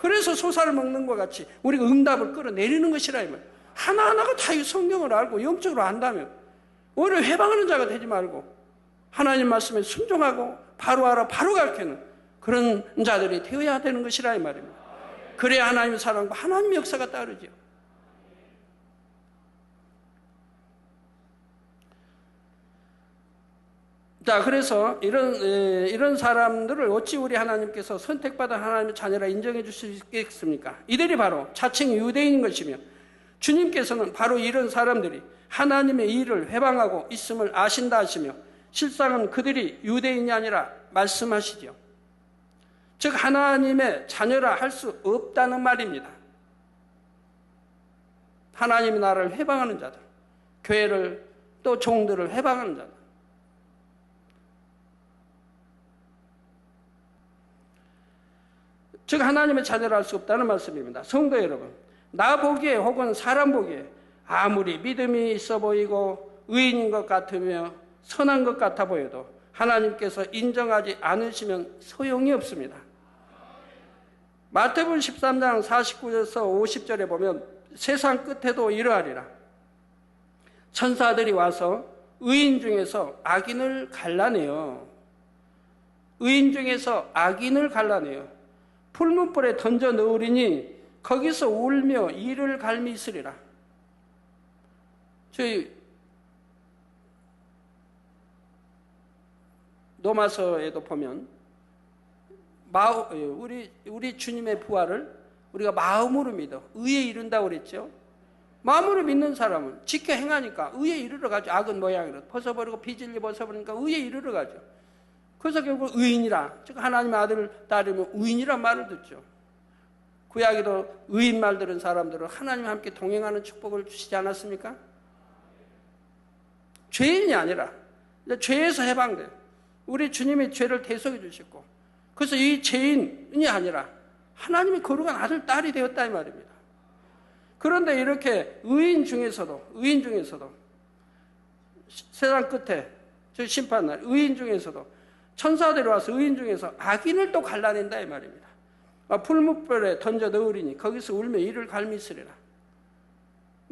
그래서 소사를 먹는 것 같이 우리가 응답을 끌어내리는 것이라 이 말입니다. 하나하나가 다 이 성경을 알고 영적으로 안다면 오히려 해방하는 자가 되지 말고 하나님 말씀에 순종하고 바로 알아 바로 가르치는 그런 자들이 되어야 되는 것이라 이 말입니다. 그래야 하나님의 사랑과 하나님의 역사가 따르죠. 자, 그래서 이런 사람들을 어찌 우리 하나님께서 선택받은 하나님의 자녀라 인정해 주실 수 있겠습니까? 이들이 바로 자칭 유대인인 것이며 주님께서는 바로 이런 사람들이 하나님의 일을 회방하고 있음을 아신다 하시며 실상은 그들이 유대인이 아니라 말씀하시죠. 즉 하나님의 자녀라 할 수 없다는 말입니다. 하나님의 나라를 회방하는 자들, 교회를 또 종들을 회방하는 자들. 즉 하나님의 자녀라 할 수 없다는 말씀입니다. 성도 여러분, 나 보기에 혹은 사람 보기에 아무리 믿음이 있어 보이고 의인인 것 같으며 선한 것 같아 보여도 하나님께서 인정하지 않으시면 소용이 없습니다. 마태복음 13장 49절에서 50절에 보면 세상 끝에도 이러하리라. 천사들이 와서 의인 중에서 악인을 갈라내요. 의인 중에서 악인을 갈라내요. 풀무불에 던져 넣으리니 거기서 울며 이를 갈미 있으리라. 저희 로마서에도 보면 우리 주님의 부활을 우리가 마음으로 믿어 의에 이른다고 그랬죠. 마음으로 믿는 사람은 지켜 행하니까 의에 이르러 가죠. 악은 모양이라 벗어버리고 비질리 벗어버리니까 의에 이르러 가죠. 그래서 결국 의인이라, 즉 하나님의 아들 딸이면 의인이란 말을 듣죠. 구약에도 의인 말 들은 사람들은 하나님과 함께 동행하는 축복을 주시지 않았습니까? 죄인이 아니라 죄에서 해방돼요. 우리 주님이 죄를 대속해 주셨고, 그래서 이 죄인이 아니라 하나님의 거룩한 아들 딸이 되었다 이 말입니다. 그런데 이렇게 의인 중에서도 세상 끝에 저 심판날 의인 중에서도 천사들이 와서 의인 중에서 악인을 또 갈라낸다 이 말입니다. 풀무불에 던져 넣으리니 거기서 울며 이를 갈미 있으리라.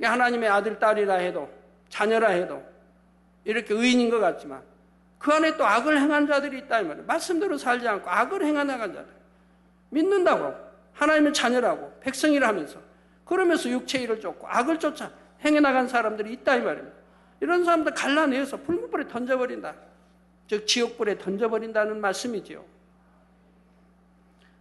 하나님의 아들 딸이라 해도 자녀라 해도 이렇게 의인인 것 같지만 그 안에 또 악을 행한 자들이 있다 이 말이에요. 말씀대로 살지 않고 악을 행하는 자들, 믿는다고 하나님의 자녀라고 백성이라 하면서 그러면서 육체의 일을 쫓고 악을 쫓아 행해나간 사람들이 있다 이 말입니다. 이런 사람들 갈라내어서 풀무불에 던져버린다, 즉 지옥불에 던져버린다는 말씀이지요.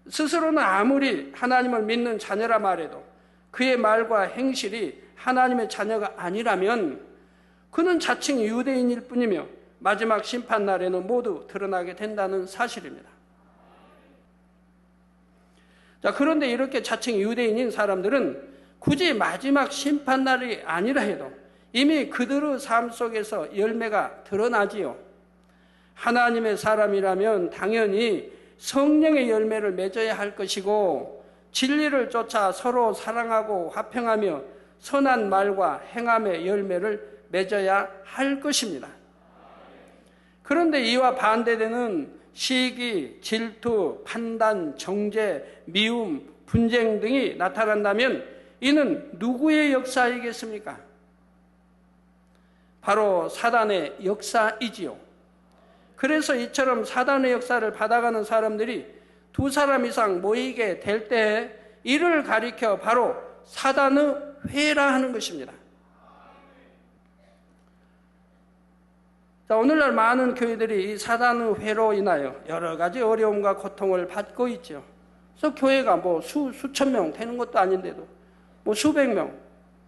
스스로는 아무리 하나님을 믿는 자녀라 말해도 그의 말과 행실이 하나님의 자녀가 아니라면 그는 자칭 유대인일 뿐이며 마지막 심판날에는 모두 드러나게 된다는 사실입니다. 자, 그런데 이렇게 자칭 유대인인 사람들은 굳이 마지막 심판날이 아니라 해도 이미 그들의 삶 속에서 열매가 드러나지요. 하나님의 사람이라면 당연히 성령의 열매를 맺어야 할 것이고 진리를 쫓아 서로 사랑하고 화평하며 선한 말과 행함의 열매를 맺어야 할 것입니다. 그런데 이와 반대되는 시기, 질투, 판단, 정죄, 미움, 분쟁 등이 나타난다면 이는 누구의 역사이겠습니까? 바로 사단의 역사이지요. 그래서 이처럼 사단의 역사를 받아가는 사람들이 두 사람 이상 모이게 될 때 이를 가리켜 바로 사단의 회라 하는 것입니다. 자, 오늘날 많은 교회들이 이 사단의 회로 인하여 여러 가지 어려움과 고통을 받고 있죠. 그래서 교회가 뭐 수천 명 되는 것도 아닌데도 뭐 수백 명,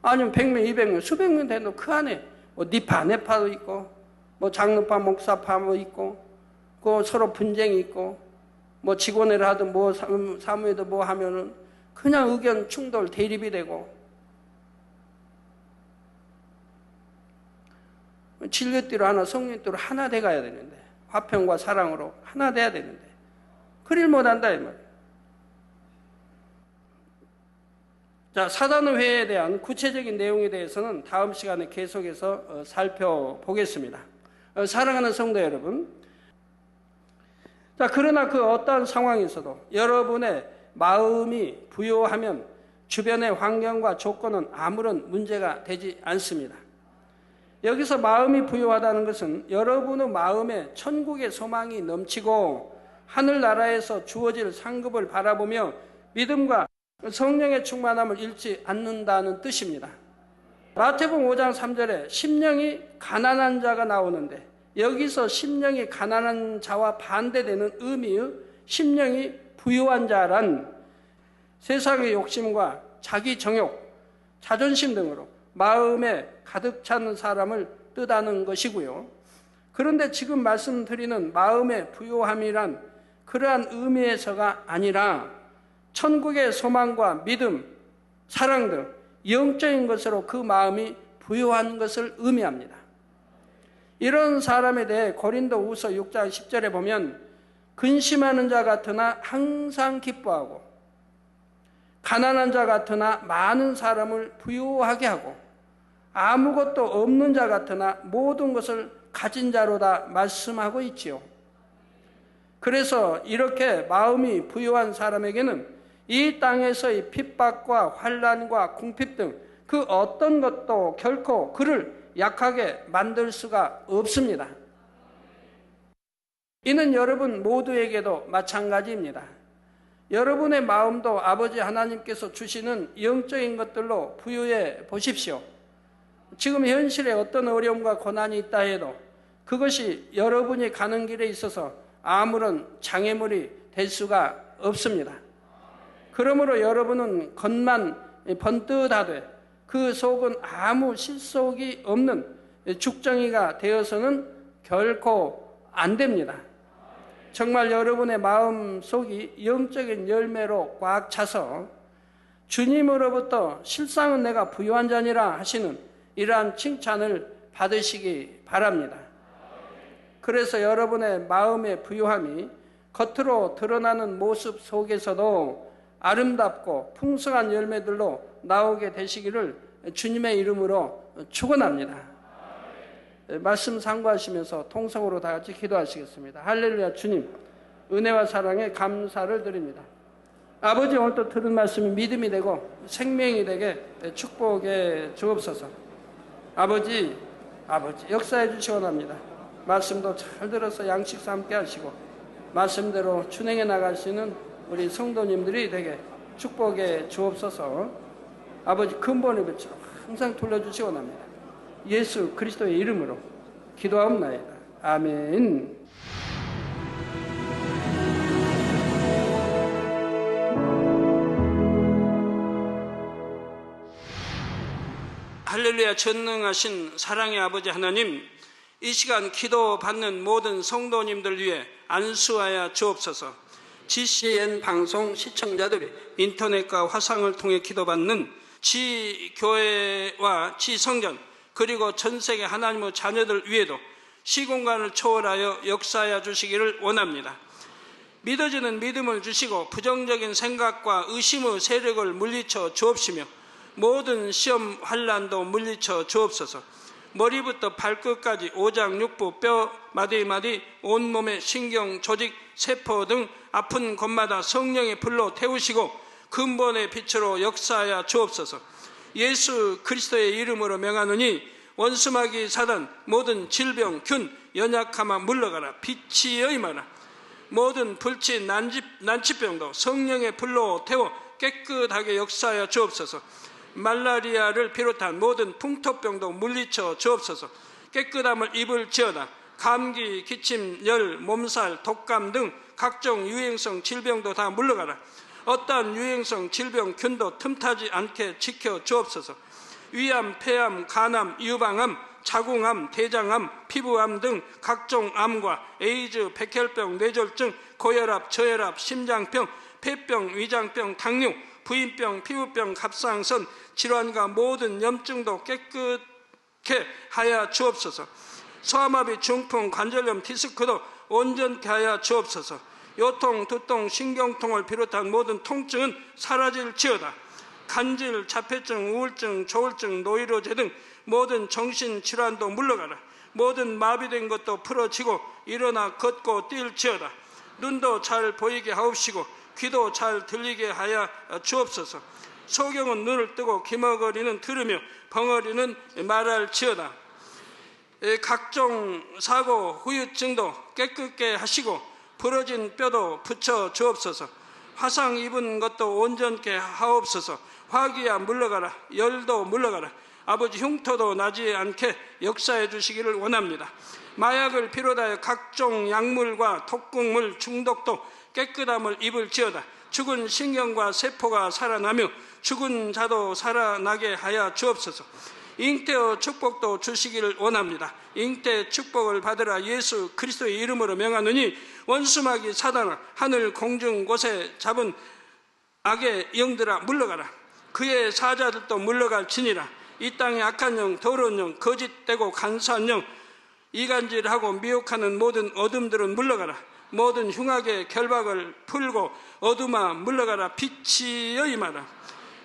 아니면 100명, 200명, 수백 명 되는 그 안에 뭐 니파, 네파도 있고, 뭐 장로파, 목사파 뭐 있고, 그 서로 분쟁이 있고, 뭐 직원을 하든 뭐 사무에도 뭐 하면은 그냥 의견 충돌 대립이 되고 진리대로 하나 성령대로 하나 돼가야 되는데 화평과 사랑으로 하나 돼야 되는데 그릴 못한다 이 말이에요. 자, 사단의 회에 대한 구체적인 내용에 대해서는 다음 시간에 계속해서 살펴보겠습니다. 사랑하는 성도 여러분, 자, 그러나 그 어떠한 상황에서도 여러분의 마음이 부요하면 주변의 환경과 조건은 아무런 문제가 되지 않습니다. 여기서 마음이 부요하다는 것은 여러분의 마음에 천국의 소망이 넘치고 하늘나라에서 주어질 상급을 바라보며 믿음과 성령의 충만함을 잃지 않는다는 뜻입니다. 마태복음 5장 3절에 심령이 가난한 자가 나오는데 여기서 심령이 가난한 자와 반대되는 의미의 심령이 부유한 자란 세상의 욕심과 자기 정욕, 자존심 등으로 마음에 가득 차는 사람을 뜻하는 것이고요. 그런데 지금 말씀드리는 마음의 부요함이란 그러한 의미에서가 아니라 천국의 소망과 믿음, 사랑 등 영적인 것으로 그 마음이 부요한 것을 의미합니다. 이런 사람에 대해 고린도후서 6장 10절에 보면 근심하는 자 같으나 항상 기뻐하고 가난한 자 같으나 많은 사람을 부유하게 하고 아무것도 없는 자 같으나 모든 것을 가진 자로다 말씀하고 있지요. 그래서 이렇게 마음이 부유한 사람에게는 이 땅에서의 핍박과 환난과 궁핍 등 그 어떤 것도 결코 그를 약하게 만들 수가 없습니다. 이는 여러분 모두에게도 마찬가지입니다. 여러분의 마음도 아버지 하나님께서 주시는 영적인 것들로 부유해 보십시오. 지금 현실에 어떤 어려움과 고난이 있다 해도 그것이 여러분이 가는 길에 있어서 아무런 장애물이 될 수가 없습니다. 그러므로 여러분은 겉만 번듯하되 그 속은 아무 실속이 없는 죽정이가 되어서는 결코 안 됩니다. 정말 여러분의 마음 속이 영적인 열매로 꽉 차서 주님으로부터 실상은 내가 부유한 자니라 하시는 이러한 칭찬을 받으시기 바랍니다. 그래서 여러분의 마음의 부유함이 겉으로 드러나는 모습 속에서도 아름답고 풍성한 열매들로 나오게 되시기를 주님의 이름으로 축원합니다. 말씀 상고하시면서 통성으로 다 같이 기도하시겠습니다. 할렐루야. 주님, 은혜와 사랑에 감사를 드립니다. 아버지, 오늘 또 들은 말씀이 믿음이 되고 생명이 되게 축복해 주옵소서. 아버지 역사해 주시기 원합니다. 말씀도 잘 들어서 양식 삼게 하시고 말씀대로 준행해 나갈 수 있는 우리 성도님들이 되게 축복해 주옵소서. 아버지 근본의 빛으로 항상 돌려주시기 원합니다. 예수 그리스도의 이름으로 기도하옵나이다. 아멘. 할렐루야. 전능하신 사랑의 아버지 하나님, 이 시간 기도받는 모든 성도님들 위해 안수하여 주옵소서. GCN 방송 시청자들이 인터넷과 화상을 통해 기도받는 지교회와 지성전 그리고 전세계 하나님의 자녀들 위에도 시공간을 초월하여 역사하여 주시기를 원합니다. 믿어지는 믿음을 주시고 부정적인 생각과 의심의 세력을 물리쳐 주옵시며 모든 시험 환난도 물리쳐 주옵소서. 머리부터 발끝까지 오장육부 뼈 마디마디 온몸의 신경 조직 세포 등 아픈 곳마다 성령의 불로 태우시고 근본의 빛으로 역사하여 주옵소서. 예수 그리스도의 이름으로 명하노니 원수마귀 사단 모든 질병 균 연약함아 물러가라. 빛이여 임하라. 모든 불치 난치병도 성령의 불로 태워 깨끗하게 역사하여 주옵소서. 말라리아를 비롯한 모든 풍토병도 물리쳐 주옵소서. 깨끗함을 입을지어다. 감기, 기침, 열, 몸살, 독감 등 각종 유행성 질병도 다 물러가라. 어떠한 유행성 질병 균도 틈타지 않게 지켜 주옵소서. 위암, 폐암, 간암, 유방암, 자궁암, 대장암, 피부암 등 각종 암과 에이즈, 백혈병, 뇌졸중, 고혈압, 저혈압, 심장병, 폐병, 위장병, 당뇨, 부인병, 피부병, 갑상선 질환과 모든 염증도 깨끗게 하여 주옵소서. 소아마비, 중풍, 관절염, 디스크도 온전케 하여 주옵소서. 요통, 두통, 신경통을 비롯한 모든 통증은 사라질지어다. 간질, 자폐증, 우울증, 조울증, 노이로제 등 모든 정신질환도 물러가라. 모든 마비된 것도 풀어지고 일어나 걷고 뛸지어다. 눈도 잘 보이게 하옵시고 귀도 잘 들리게 하여 주옵소서. 소경은 눈을 뜨고 기머거리는 들으며 벙어리는 말할지어다. 각종 사고, 후유증도 깨끗게 하시고 부러진 뼈도 붙여 주옵소서. 화상 입은 것도 온전케 하옵소서. 화기야 물러가라. 열도 물러가라. 아버지 흉터도 나지 않게 역사해 주시기를 원합니다. 마약을 비롯하여 각종 약물과 독극물 중독도 깨끗함을 입을지어다. 죽은 신경과 세포가 살아나며 죽은 자도 살아나게 하여 주옵소서. 잉태의 축복도 주시기를 원합니다. 잉태 축복을 받으라. 예수 그리스도의 이름으로 명하노니 원수마귀 사단아, 하늘 공중 곳에 잡은 악의 영들아 물러가라. 그의 사자들도 물러갈지니라. 이 땅의 악한 영, 더러운 영, 거짓되고 간사한 영, 이간질하고 미혹하는 모든 어둠들은 물러가라. 모든 흉악의 결박을 풀고 어둠아 물러가라. 빛이여 임하라.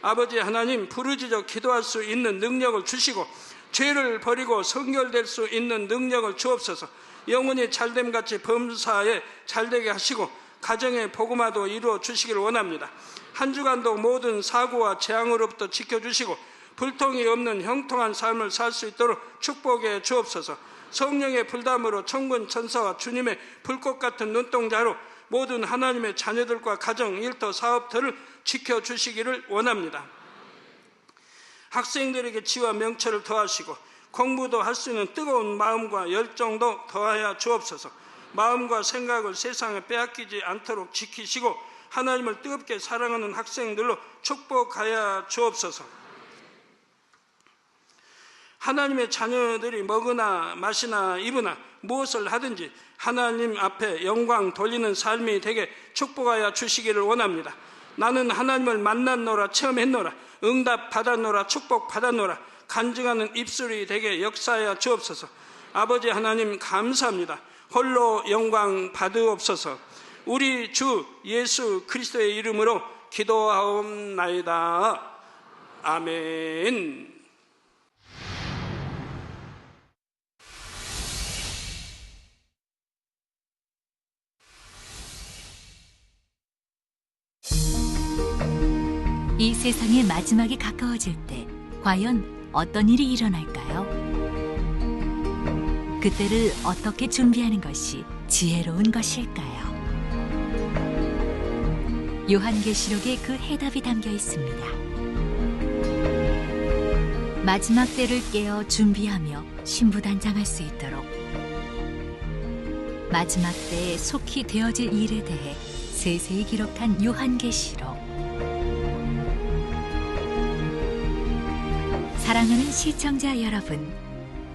아버지 하나님, 부르짖어 기도할 수 있는 능력을 주시고 죄를 버리고 성결될 수 있는 능력을 주옵소서. 영혼이 잘됨같이 범사에 잘되게 하시고 가정의 복음화도 이루어 주시기를 원합니다. 한 주간도 모든 사고와 재앙으로부터 지켜주시고 불통이 없는 형통한 삶을 살 수 있도록 축복해 주옵소서. 성령의 불담으로 천군 천사와 주님의 불꽃 같은 눈동자로 모든 하나님의 자녀들과 가정, 일터, 사업터를 지켜주시기를 원합니다. 학생들에게 지와 명철을 더하시고 공부도 할 수 있는 뜨거운 마음과 열정도 더하여 주옵소서. 마음과 생각을 세상에 빼앗기지 않도록 지키시고 하나님을 뜨겁게 사랑하는 학생들로 축복하여 주옵소서. 하나님의 자녀들이 먹으나 마시나 입으나 무엇을 하든지 하나님 앞에 영광 돌리는 삶이 되게 축복하여 주시기를 원합니다. 나는 하나님을 만났노라, 체험했노라, 응답 받았노라, 축복 받았노라, 간증하는 입술이 되게 역사하여 주옵소서. 아버지 하나님 감사합니다. 홀로 영광 받으옵소서. 우리 주 예수 그리스도의 이름으로 기도하옵나이다. 아멘. 이 세상의 마지막이 가까워질 때 과연 어떤 일이 일어날까요? 그때를 어떻게 준비하는 것이 지혜로운 것일까요? 요한계시록에 그 해답이 담겨 있습니다. 마지막 때를 깨어 준비하며 신부단장할 수 있도록 마지막 때에 속히 되어질 일에 대해 세세히 기록한 요한계시록. 사랑하는 시청자 여러분,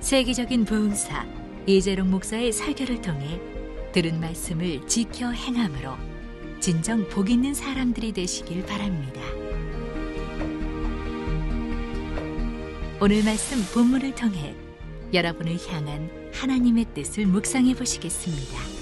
세계적인 부흥사 이재롱 목사의 설교를 통해 들은 말씀을 지켜 행함으로 진정 복 있는 사람들이 되시길 바랍니다. 오늘 말씀 본문을 통해 여러분을 향한 하나님의 뜻을 묵상해 보시겠습니다.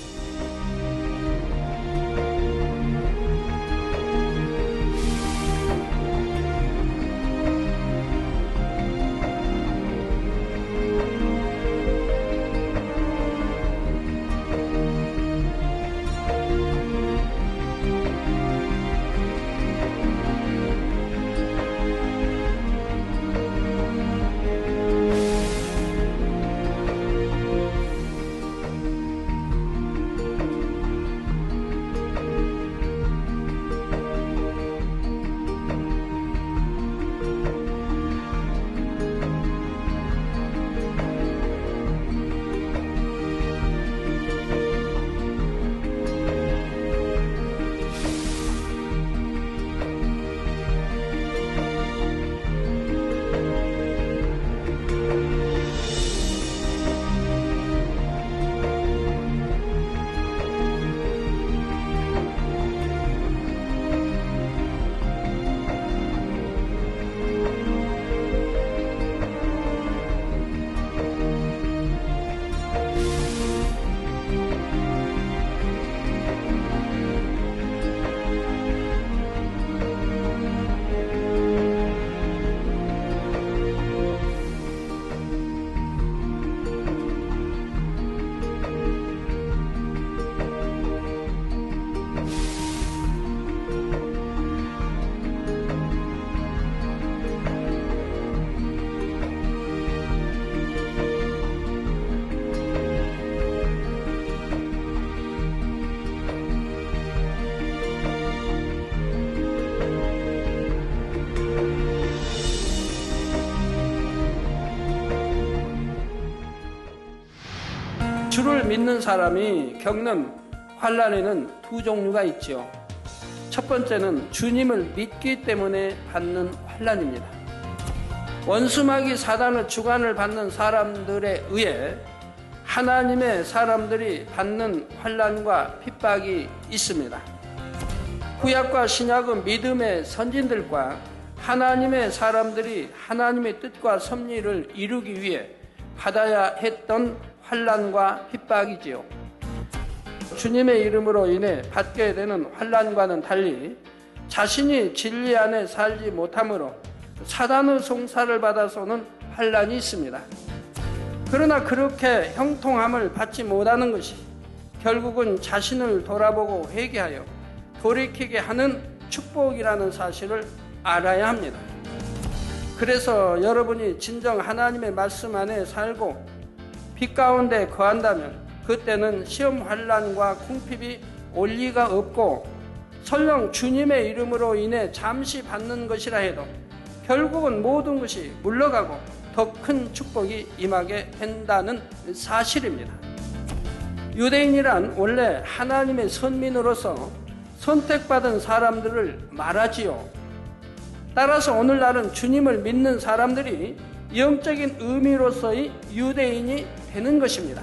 주를 믿는 사람이 겪는 환난에는 두 종류가 있죠. 첫 번째는 주님을 믿기 때문에 받는 환난입니다. 원수마귀 사단의 주관을 받는 사람들에 의해 하나님의 사람들이 받는 환난과 핍박이 있습니다. 구약과 신약은 믿음의 선진들과 하나님의 사람들이 하나님의 뜻과 섭리를 이루기 위해 받아야 했던 환난과 핍박이지요. 주님의 이름으로 인해 받게 되는 환난과는 달리 자신이 진리 안에 살지 못함으로 사단의 송사를 받아서는 환난이 있습니다. 그러나 그렇게 형통함을 받지 못하는 것이 결국은 자신을 돌아보고 회개하여 돌이키게 하는 축복이라는 사실을 알아야 합니다. 그래서 여러분이 진정 하나님의 말씀 안에 살고 빛 가운데 거한다면 그때는 시험 환난과 궁핍이 올 리가 없고 설령 주님의 이름으로 인해 잠시 받는 것이라 해도 결국은 모든 것이 물러가고 더 큰 축복이 임하게 된다는 사실입니다. 유대인이란 원래 하나님의 선민으로서 선택받은 사람들을 말하지요. 따라서 오늘날은 주님을 믿는 사람들이 영적인 의미로서의 유대인이 되는 것입니다.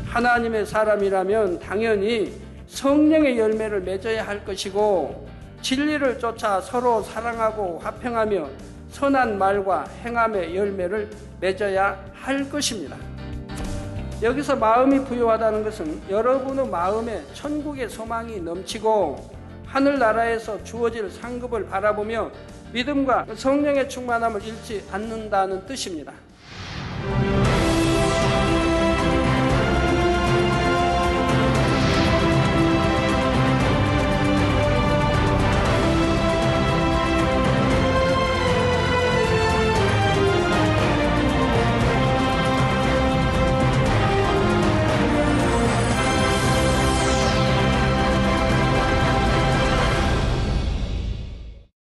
하나님의 사람이라면 당연히 성령의 열매를 맺어야 할 것이고 진리를 쫓아 서로 사랑하고 화평하며 선한 말과 행함의 열매를 맺어야 할 것입니다. 여기서 마음이 부유하다는 것은 여러분의 마음에 천국의 소망이 넘치고 하늘나라에서 주어질 상급을 바라보며 믿음과 성령의 충만함을 잃지 않는다는 뜻입니다.